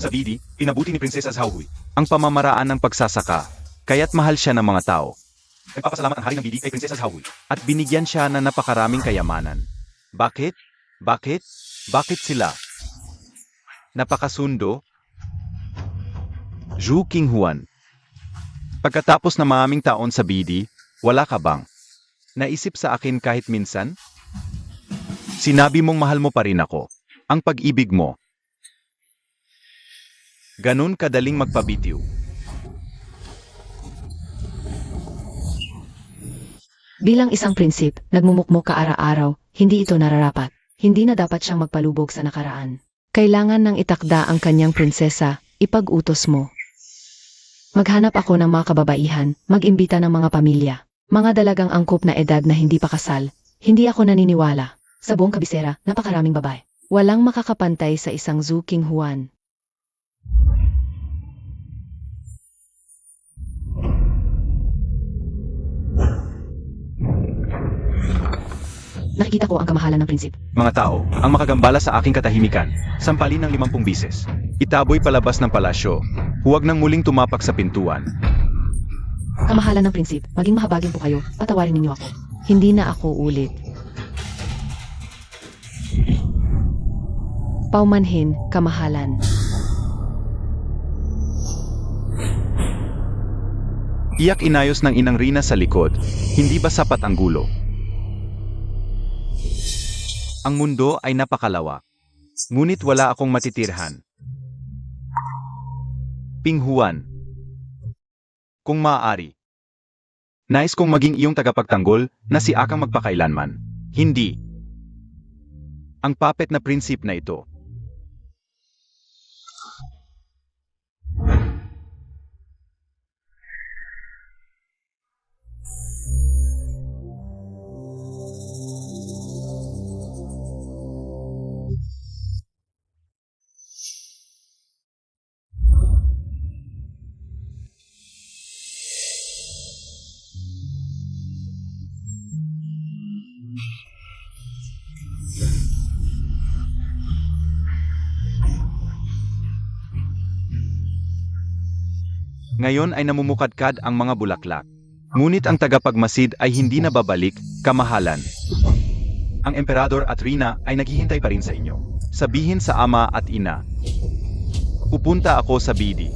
S2: Sa BD, pinabuti ni Prinsesa Zhaohui ang pamamaraan ng pagsasaka, kaya't mahal siya ng mga tao. Nagpapasalamat ang hari ng BD kay Prinsesa Zhaohui at binigyan siya ng napakaraming kayamanan. Bakit? Bakit? Bakit sila? Napakasundo? Zhu King Juan. Pagkatapos na maraming taon sa BD, wala ka bang naisip sa akin kahit minsan? Sinabi mong mahal mo pa rin ako. Ang pag-ibig mo. Ganun kadaling magpabitiw.
S3: Bilang isang prinsip, nagmumukmok ka araw-araw, hindi ito nararapat. Hindi na dapat siyang magpalubog sa nakaraan. Kailangan nang itakda ang kanyang prinsesa, ipag-utos mo. Maghanap ako ng mga kababaihan, mag-imbita ng mga pamilya. Mga dalagang angkop na edad na hindi pa kasal. Hindi ako naniniwala. Sa buong kabisera, napakaraming babae. Walang makakapantay sa isang Zhu King Juan. Nakikita ko ang kamahalan ng prinsip.
S2: Mga tao, ang makagambala sa aking katahimikan, sampalin ng 50 bises. Itaboy palabas ng palasyo. Huwag nang muling tumapak sa pintuan.
S3: Kamahalan ng prinsip, maging mahabagin po kayo, patawarin ninyo ako. Hindi na ako ulit. Paumanhin, kamahalan.
S2: Iyak inayos ng inang Rina sa likod. Hindi ba sapat ang gulo? Ang mundo ay napakalawak. Ngunit wala akong matitirhan. Ping Juan. Kung maaari. Nais kong maging iyong tagapagtanggol na si Akang magpakailanman. Hindi. Ang puppet na prinsip na ito. Ngayon ay namumukadkad ang mga bulaklak. Ngunit ang tagapagmasid ay hindi na babalik, kamahalan. Ang emperador at Rina ay naghihintay pa rin sa inyo. Sabihin sa ama at ina. Pupunta ako sa BD.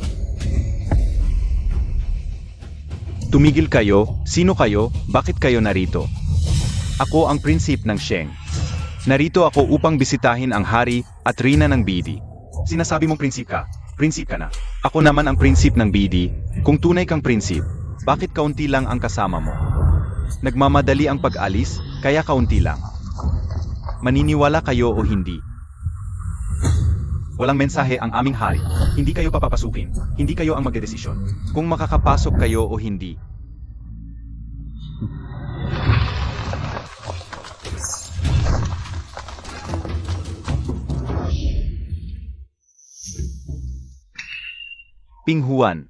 S2: Tumigil kayo, sino kayo, bakit kayo narito? Ako ang prinsip ng Sheng. Narito ako upang bisitahin ang hari at Rina ng BD. Sinasabi mong prinsip ka. Prinsip ka na. Ako naman ang prinsip ng BD. Kung tunay kang prinsip, bakit kaunti lang ang kasama mo? Nagmamadali ang pag-alis, kaya kaunti lang. Maniniwala kayo o hindi? Walang mensahe ang aming hari. Hindi kayo papapasukin. Hindi kayo ang magdedesisyon. Kung makakapasok kayo o hindi. Ping Juan.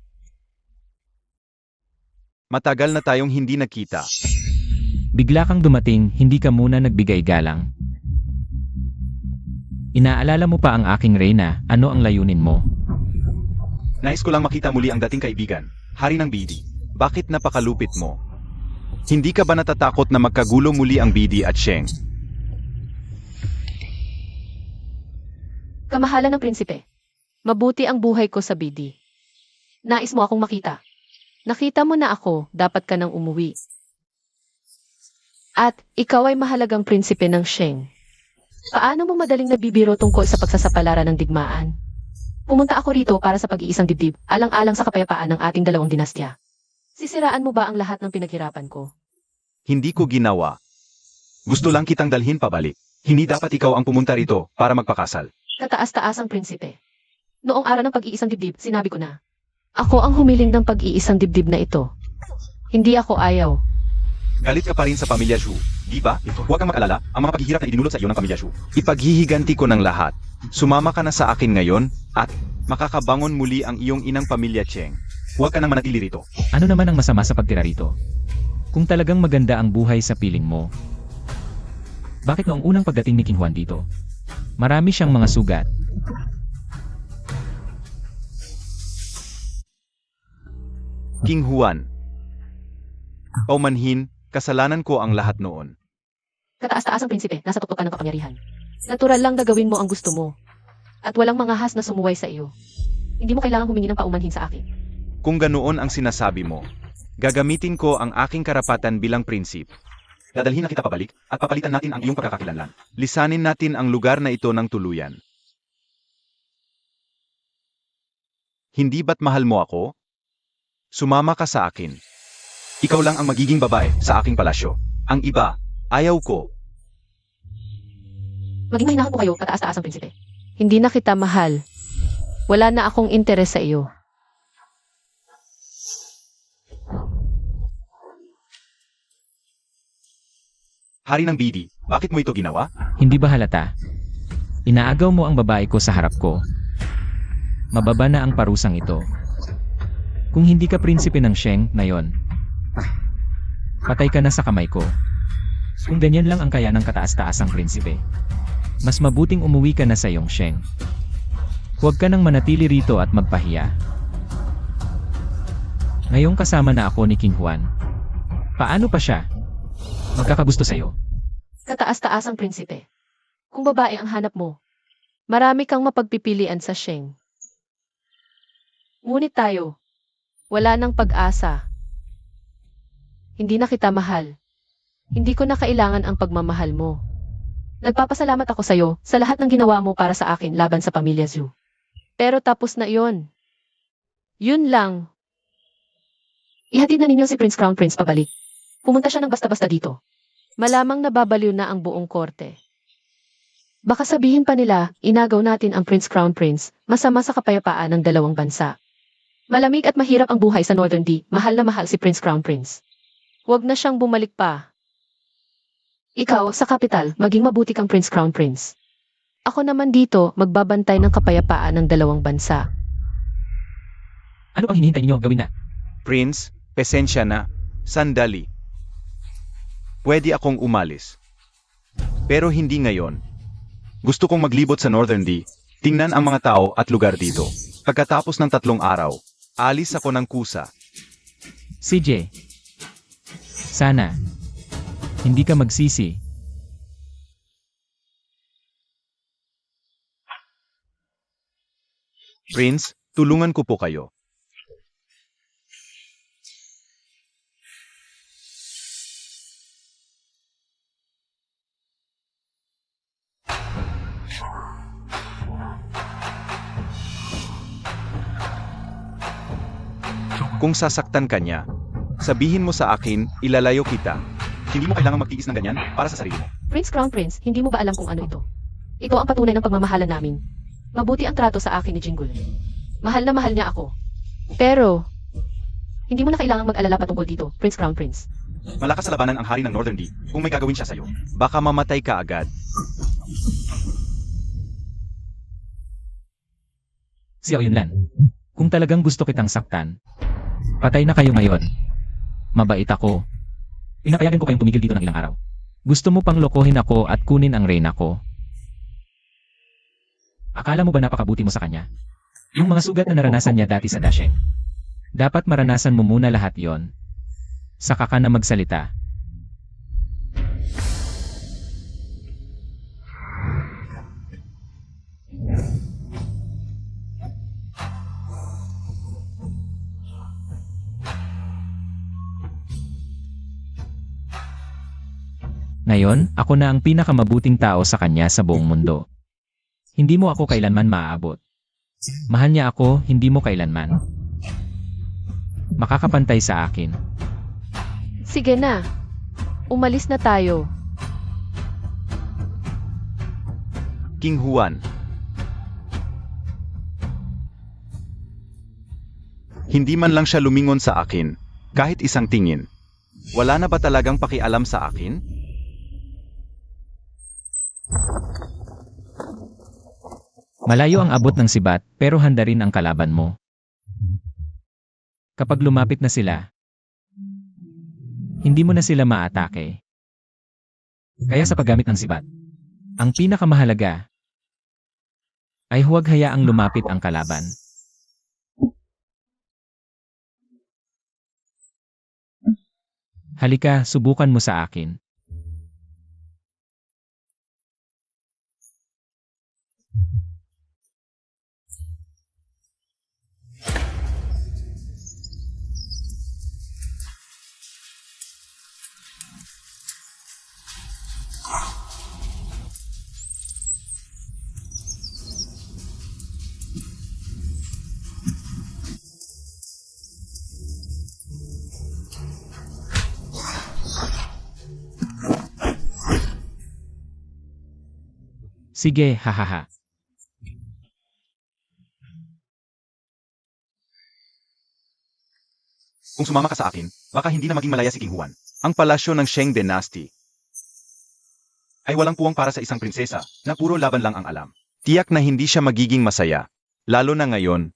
S2: Matagal na tayong hindi nakita.
S5: Bigla kang dumating, hindi ka muna nagbigay galang. Inaalala mo pa ang aking reyna, ano ang layunin mo?
S2: Nais ko lang makita muli ang dating kaibigan, hari ng BD. Bakit napakalupit mo? Hindi ka ba natatakot na magkagulo muli ang BD at Sheng?
S4: Kamahalan ng prinsipe.
S1: Mabuti ang buhay ko sa BD.
S4: Nais mo akong makita.
S1: Nakita mo na ako, dapat ka nang umuwi. At ikaw ay mahalagang prinsipe ng Sheng.
S4: Paano mo madaling nabibiro tungkol sa pagsasapalaran ng digmaan? Pumunta ako rito para sa pag-iisang dibdib, alang-alang sa kapayapaan ng ating dalawang dinastya. Sisiraan mo ba ang lahat ng pinaghirapan ko?
S2: Hindi ko ginawa. Gusto lang kitang dalhin pabalik. Hindi dapat ikaw ang pumunta rito para magpakasal.
S4: Kataas-taas ang prinsipe. Noong araw ng pag-iisang dibdib, sinabi ko na,
S1: Ako ang humiling ng pag-iisang dibdib na ito. Hindi ako ayaw.
S2: Galit ka pa rin sa pamilya Zhu, di ba? Huwag kang mag-alala, ang mga paghihirap na idinulot sa iyo ng pamilya Zhu. Ipaghihiganti ko ng lahat. Sumama ka na sa akin ngayon, at makakabangon muli ang iyong inang pamilya Cheng. Huwag ka nang manatili rito.
S5: Ano naman ang masama sa pagtira rito? Kung talagang maganda ang buhay sa piling mo, bakit noong unang pagdating ni King Juan dito, marami siyang mga sugat?
S2: King Juan. Paumanhin, kasalanan ko ang lahat noon.
S4: kataas-taas ang prinsipe, nasa tuktok ka ng kapangyarihan.
S1: Natural lang na gawin mo ang gusto mo. At walang mga has na sumuway sa iyo.
S4: Hindi mo kailangang humingi ng paumanhin sa akin.
S2: Kung ganoon ang sinasabi mo, gagamitin ko ang aking karapatan bilang prinsip. Dadalhin na kita pabalik, at papalitan natin ang iyong pagkakakilanlan. Lisanin natin ang lugar na ito ng tuluyan. Hindi ba't mahal mo ako? Sumama ka sa akin. Ikaw lang ang magiging babae sa aking palasyo. Ang iba, ayaw ko.
S4: Maging mahinahan po kayo, kataas-taas ang prinsipe.
S1: Hindi na kita mahal. Wala na akong interes sa iyo.
S2: Hari ng BD, bakit mo ito ginawa?
S5: Hindi ba halata? Inaagaw mo ang babae ko sa harap ko. Mababa na ang parusang ito. Kung hindi ka prinsipe ng Sheng na yon, patay ka na sa kamay ko. Kung ganyan lang ang kaya ng kataas-taasang prinsipe, mas mabuting umuwi ka na sa iyong Sheng. Huwag ka nang manatili rito at magpahiya. Ngayong kasama na ako ni King Juan. Paano pa siya magkakagusto sa'yo?
S4: Kataas-taas ang prinsipe. Kung babae ang hanap mo,
S1: Marami kang mapagpipilian sa Sheng.
S4: ngunit tayo,
S1: Wala nang pag-asa. Hindi na kita mahal. Hindi ko na kailangan ang pagmamahal mo.
S4: nagpapasalamat ako sa iyo sa lahat ng ginawa mo para sa akin laban sa pamilya Zhu.
S1: Pero tapos na yon. Yun lang.
S4: Ihatid na ninyo si Prince Crown Prince pabalik. Pumunta siya ng basta-basta dito.
S1: Malamang nababaliw na ang buong korte.
S4: Baka sabihin pa nila, inagaw natin ang Prince Crown Prince, masama sa kapayapaan ng dalawang bansa. Malamig at mahirap ang buhay sa Northern D, mahal na mahal si Prince Crown Prince.
S1: Huwag na siyang bumalik pa.
S4: Ikaw, sa kapital, maging mabuti kang Prince Crown Prince.
S1: Ako naman dito, magbabantay ng kapayapaan ng dalawang bansa.
S5: Ano ang hinihintay niyo gawin na?
S2: Prince, pasensya na. Sandali. Pwede akong umalis. Pero hindi ngayon. Gusto kong maglibot sa Northern D, tingnan ang mga tao at lugar dito. Pagkatapos ng 3 araw, alis ako ng kusa.
S5: CJ, sana hindi ka magsisi.
S2: Prince, tulungan ko po kayo. Kung sasaktan ka niya, sabihin mo sa akin, ilalayo kita. Hindi mo kailangang magtiis ng ganyan para sa sarili mo.
S4: Prince Crown Prince, hindi mo ba alam kung ano ito? Ito ang patunay ng pagmamahalan namin. Mabuti ang trato sa akin ni Jingle. Mahal na mahal niya ako.
S1: Pero,
S4: Hindi mo na kailangang mag-alala patungkol dito, Prince Crown Prince.
S2: Malakas sa labanan ang hari ng Northern D. Kung may gagawin siya sa'yo, baka mamatay ka agad.
S5: Si Ayunlan, kung talagang gusto kitang saktan, patay na kayo ngayon. Mabait ako. Pinapayagan ko kayong tumigil dito ng ilang araw. Gusto mo pang lokohin ako at kunin ang reyna ko? Akala mo ba napakabuti mo sa kanya? Yung mga sugat na naranasan niya dati sa Dasheng. Dapat maranasan mo muna lahat yon. Saka ka na magsalita. Ngayon, ako na ang pinakamabuting tao sa kanya sa buong mundo. Hindi mo ako kailanman maaabot. Mahal niya ako, hindi mo kailanman. Makakapantay sa akin.
S1: Sige na. Umalis na tayo.
S2: King Juan. Hindi man lang siya lumingon sa akin, kahit isang tingin. Wala na ba talagang pakialam sa akin?
S5: Malayo ang abot ng sibat, pero handa rin ang kalaban mo. Kapag lumapit na sila, hindi mo na sila maatake. Kaya sa paggamit ng sibat, ang pinakamahalaga ay huwag hayaang lumapit ang kalaban. Halika, subukan mo sa akin. Sige, hahaha.
S2: Kung sumama ka sa akin, baka hindi na maging malaya si King Juan. Ang palasyo ng Sheng Dynasty ay walang puwang para sa isang prinsesa na puro laban lang ang alam. Tiyak na hindi siya magiging masaya, lalo na ngayon.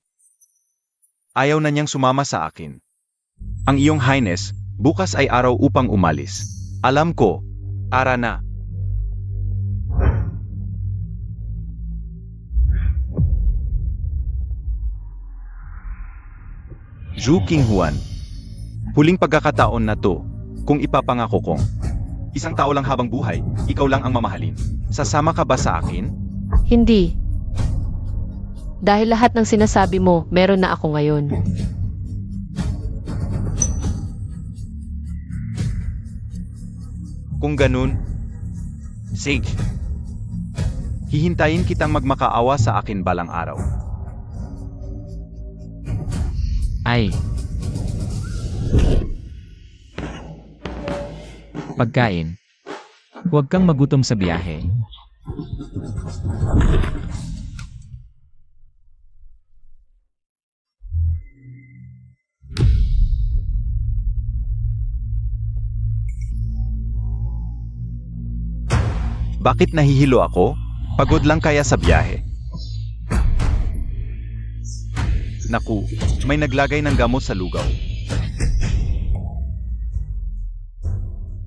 S2: Ayaw na niyang sumama sa akin. Ang iyong highness, bukas ay araw upang umalis. Alam ko, ara na. Zhu King Juan. Huling pagkakataon na to, kung ipapangako kong isang tao lang habang buhay, ikaw lang ang mamahalin. Sasama ka ba sa akin?
S1: Hindi. Dahil lahat ng sinasabi mo, meron na ako ngayon.
S2: Kung ganun, sige. Hihintayin kitang magmakaawa sa akin balang araw.
S5: Ay. Pagkain. Huwag kang magutom sa biyahe.
S2: Bakit nahihilo ako? Pagod lang kaya sa biyahe. Naku, may naglagay ng gamot sa lugaw.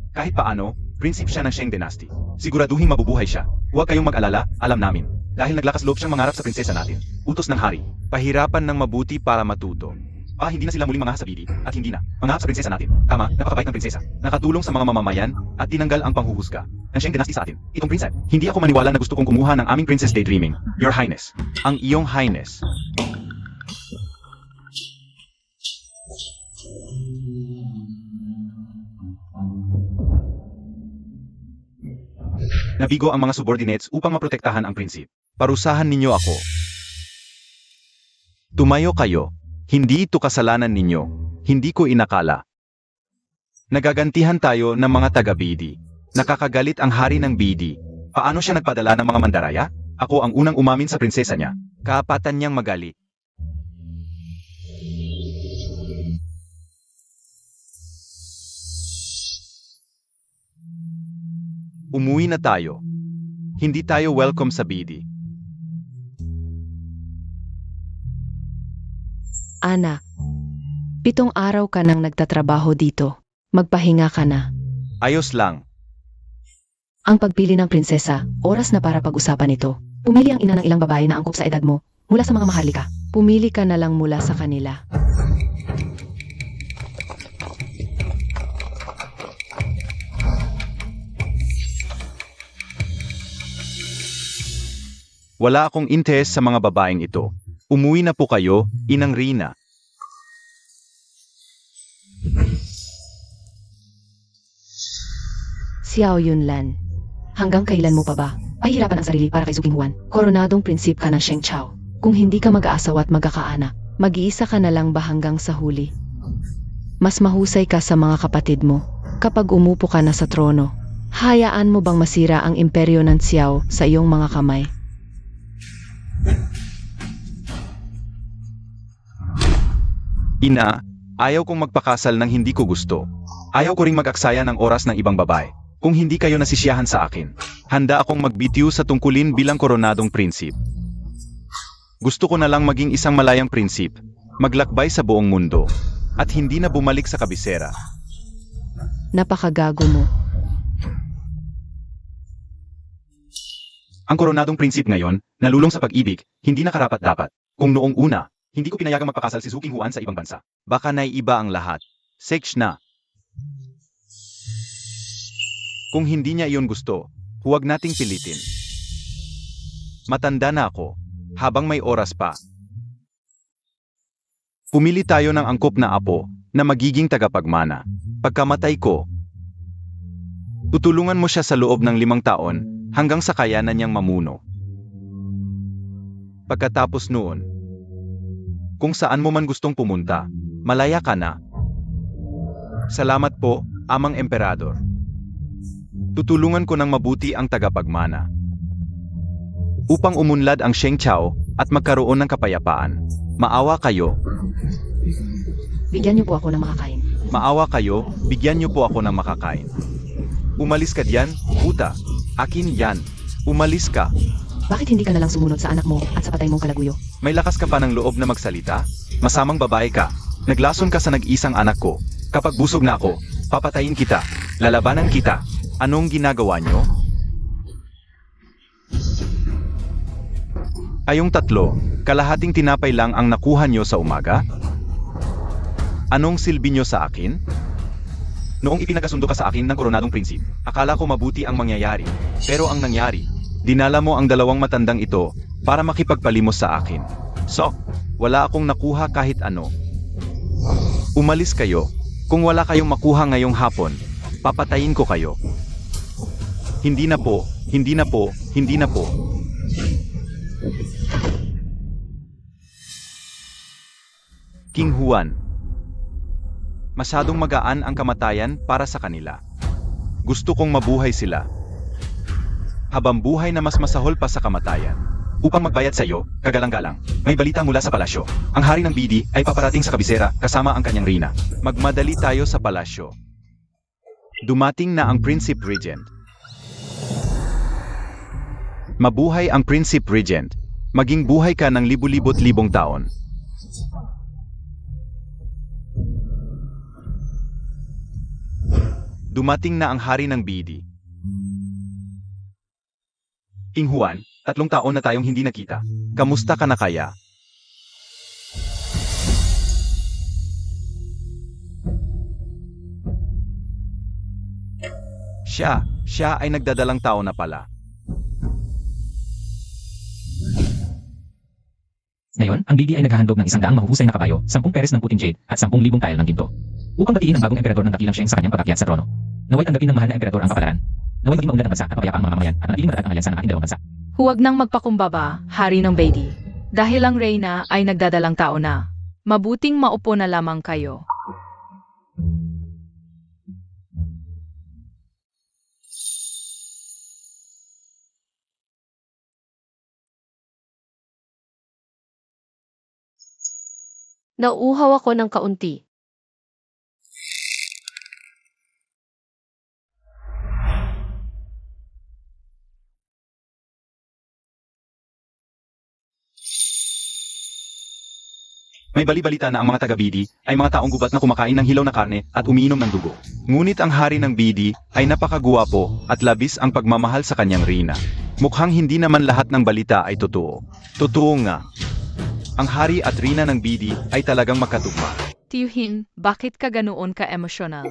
S2: Kahit paano, prinsip siya ng Sheng Dynasty. Siguraduhin mabubuhay siya. Huwag kayong mag-alala, alam namin. Dahil naglakas loob siyang mangarap sa prinsesa natin. Utos ng hari. Pahirapan ng mabuti para matuto. Hindi na sila muling mangahas sa bidi, at hindi na. Mangahas sa prinsesa natin. Tama, napakabait ng prinsesa. Nakatulong sa mga mamamayan, at tinanggal ang panghuhusga ng Sheng Dynasty sa atin. Itong prinsep, hindi ako maniwala na gusto kong kumuha ng aming Princess Daydreaming. Your Highness. Ang iyong Highness. Nabigo ang mga subordinates upang maprotektahan ang prinsip. Parusahan ninyo ako. Tumayo kayo. Hindi ito kasalanan ninyo. Hindi ko inakala. Nagagantihan tayo ng mga taga-BD. Nakakagalit ang hari ng BD. Paano siya nagpadala ng mga mandaraya? Ako ang unang umamin sa prinsesa niya. Kaapatan niyang magalit. Umuwi na tayo. Hindi tayo welcome sa BD.
S3: Anak, 7 araw ka nang nagtatrabaho dito. Magpahinga ka na.
S2: Ayos lang.
S3: Ang pagpili ng prinsesa, oras na para pag-usapan ito. Pumili ang ina ng ilang babae na angkop sa edad mo, mula sa mga maharlika. Pumili ka na lang mula sa kanila.
S2: Wala akong interes sa mga babaeng ito. Umuwi na po kayo, Inang Rina.
S3: Xiao Yunlan. Hanggang kailan mo pa ba? Pahirapan ang sarili para kay Zuking Huan. Koronadong prinsip ka ng Sheng Chao. Kung hindi ka mag-aasawa at magkakaanak, mag-iisa ka na lang ba hanggang sa huli? Mas mahusay ka sa mga kapatid mo. Kapag umupo ka na sa trono, hayaan mo bang masira ang imperyo ng Xiao sa iyong mga kamay?
S2: Ina, ayaw kong magpakasal ng hindi ko gusto. Ayaw ko ring mag-aksaya ng oras ng ibang babae. Kung hindi kayo nasisiyahan sa akin, handa akong magbitiw sa tungkulin bilang koronadong prinsip. Gusto ko na lang maging isang malayang prinsip, maglakbay sa buong mundo, at hindi na bumalik sa kabisera.
S3: Napakagago mo.
S2: Ang koronadong prinsip ngayon, nalulong sa pag-ibig, hindi na karapat-dapat. Kung noong una, hindi ko pinayagang magpakasal si Zuking Huan sa ibang bansa. Baka naiiba ang lahat. Sex na. Kung hindi niya iyon gusto, huwag nating pilitin. Matanda na ako, habang may oras pa. Pumili tayo ng angkop na apo, na magiging tagapagmana. Pagkamatay ko, tutulungan mo siya sa loob ng 5 taon, hanggang sa kayanan niyang mamuno. Pagkatapos noon, kung saan mo man gustong pumunta, malaya ka na. Salamat po, Amang Emperador. Tutulungan ko ng mabuti ang tagapagmana. Upang umunlad ang Sheng Chao at magkaroon ng kapayapaan. Maawa kayo.
S3: Bigyan niyo po ako ng makakain.
S2: Maawa kayo, bigyan niyo po ako ng makakain. Umalis ka diyan, puta. Akin yan. Umalis ka.
S3: Bakit hindi ka na lang sumunod sa anak mo at sa patay mong kalaguyo?
S2: May lakas ka pa ng loob na magsalita? Masamang babae ka. Naglason ka sa nag-isang anak ko. Kapag busog na ako, papatayin kita. Lalabanan kita. Anong ginagawa nyo? Kayong tatlo, kalahating tinapay lang ang nakuha nyo sa umaga? Anong silbi nyo sa akin? Noong ipinagkasundo ka sa akin ng koronadong prinsip, akala ko mabuti ang mangyayari. Pero ang nangyari, dinala mo ang 2 matandang ito para makipagpalimos sa akin. So, wala akong nakuha kahit ano. Umalis kayo. Kung wala kayong makuha ngayong hapon, papatayin ko kayo. Hindi na po, hindi na po, hindi na po. King Huan. Masyadong magaan ang kamatayan para sa kanila. Gusto kong mabuhay sila. Habang buhay na mas masahol pa sa kamatayan. Upang magbayad sa iyo, kagalang-galang, may balita mula sa palasyo. Ang hari ng BD ay paparating sa kabisera kasama ang kanyang rina. Magmadali tayo sa palasyo. Dumating na ang Principe Regent. Mabuhay ang Principe Regent. Maging buhay ka ng libu-libot-libong taon. Dumating na ang hari ng BD. King Huan, 3 taon na tayong hindi nakita. Kamusta ka na kaya? Siya ay nagdadalang tao na pala.
S5: Ngayon, ang BD ay naghahandog ng 100 mahuhusay na kabayo, 10 peres ng puting jade, at 10,000 tile ng ginto. Upang batiin ang bagong emperador ng dakilang Sheng sa kanyang pag-akyat sa trono. Naway tanggapin ng mahal na emperador ang kapalaran. Naway maging maunlad ang bansa at mapayapa ang mga mamayan at manatiling matatag ang alyansa ng ating 2 bansa.
S6: Huwag nang magpakumbaba, hari ng Beidi. Dahil ang Reyna ay nagdadalang tao na. Mabuting maupo na lamang kayo.
S1: Nauuhaw ako ng kaunti.
S2: May bali-balita na ang mga taga-Bidi ay mga taong gubat na kumakain ng hilaw na karne at umiinom ng dugo. Ngunit ang hari ng Bidi ay napakaguwapo at labis ang pagmamahal sa kanyang reyna. Mukhang hindi naman lahat ng balita ay totoo. Totoo nga. Ang hari at reyna ng Bidi ay talagang magkatugma.
S6: Tiyuhin, bakit ka ganoon ka-emosyonal?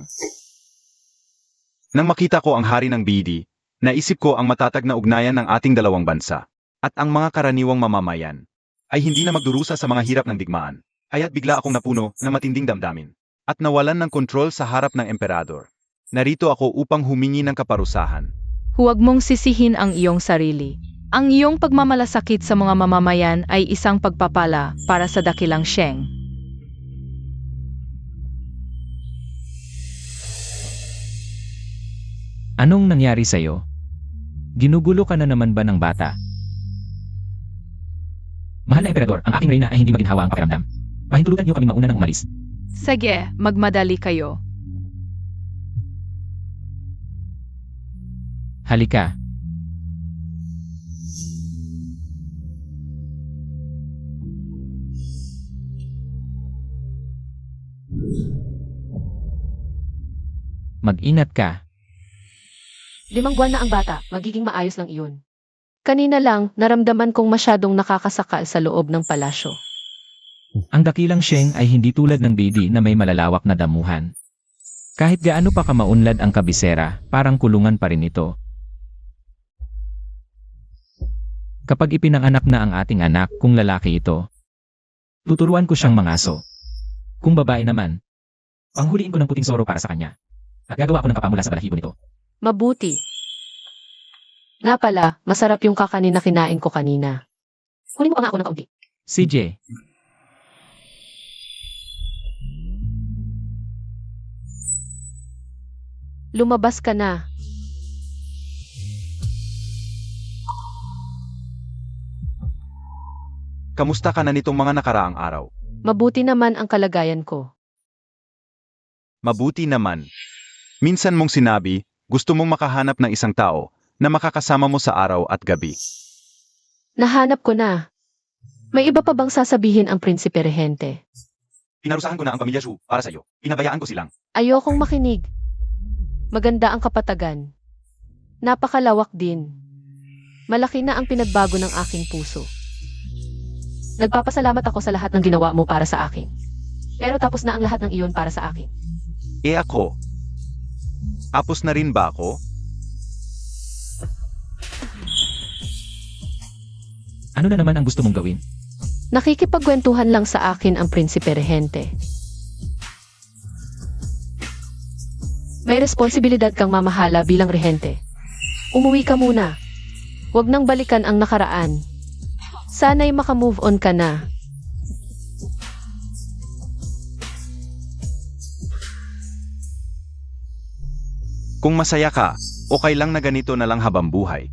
S2: Nang makita ko ang hari ng Bidi, naisip ko ang matatag na ugnayan ng ating dalawang bansa. At ang mga karaniwang mamamayan ay hindi na magdurusa sa mga hirap ng digmaan. Kaya't bigla akong napuno ng matinding damdamin. At nawalan ng kontrol sa harap ng emperador. Narito ako upang humingi ng kaparusahan.
S6: Huwag mong sisihin ang iyong sarili. Ang iyong pagmamalasakit sa mga mamamayan ay isang pagpapala para sa dakilang Sheng.
S5: Anong nangyari sa'yo? Ginugulo ka na naman ba ng bata? Mahal na emperador, ang aking reyna ay hindi maginhawa ang pakiramdam. Pahintulutan niyo kaming mauna ng umalis.
S6: Sige, magmadali kayo.
S5: Halika. Mag-inat ka.
S4: 5 buwan na ang bata, magiging maayos lang iyon.
S1: Kanina lang, naramdaman kong masyadong nakakasakal sa loob ng palasyo.
S5: Ang dakilang Sheng ay hindi tulad ng Bidi na may malalawak na damuhan. Kahit gaano pa kamaunlad ang kabisera, parang kulungan pa rin ito. Kapag ipinanganak na ang ating anak kung lalaki ito, tuturuan ko siyang mangaso. Kung babae naman, panghuliin ko ng puting soro para sa kanya. At gagawa ko ng kapamula sa balahibo nito.
S1: Mabuti. Nga pala, masarap yung kakanin na kinain ko kanina.
S4: Kunin mo pa nga ako ng kaunti.
S5: CJ,
S1: Lumabas ka na.
S2: Kamusta ka na nitong mga nakaraang araw?
S1: Mabuti naman ang kalagayan ko.
S2: Mabuti naman. Minsan mong sinabi, gusto mong makahanap ng isang tao na makakasama mo sa araw at gabi.
S1: Nahanap ko na. May iba pa bang sasabihin ang prinsipe regente?
S2: Pinarusahan ko na ang pamilya Zhu para sa'yo. Pinabayaan ko silang.
S1: Ayokong makinig. Maganda ang kapatagan. Napakalawak din. Malaki na ang pinagbago ng aking puso.
S4: Nagpapasalamat ako sa lahat ng ginawa mo para sa akin. Pero tapos na ang lahat ng iyon para sa akin.
S2: Ako? Apos na rin ba ako?
S5: ano na naman ang gusto mong gawin?
S1: Nakikipagkwentuhan lang sa akin ang prinsipe regente.
S4: May responsibilidad kang mamahala bilang rehente. Umuwi ka muna.
S1: Huwag nang balikan ang nakaraan. Sana'y makamove on ka na.
S2: Kung masaya ka, okay lang na ganito na lang habang buhay.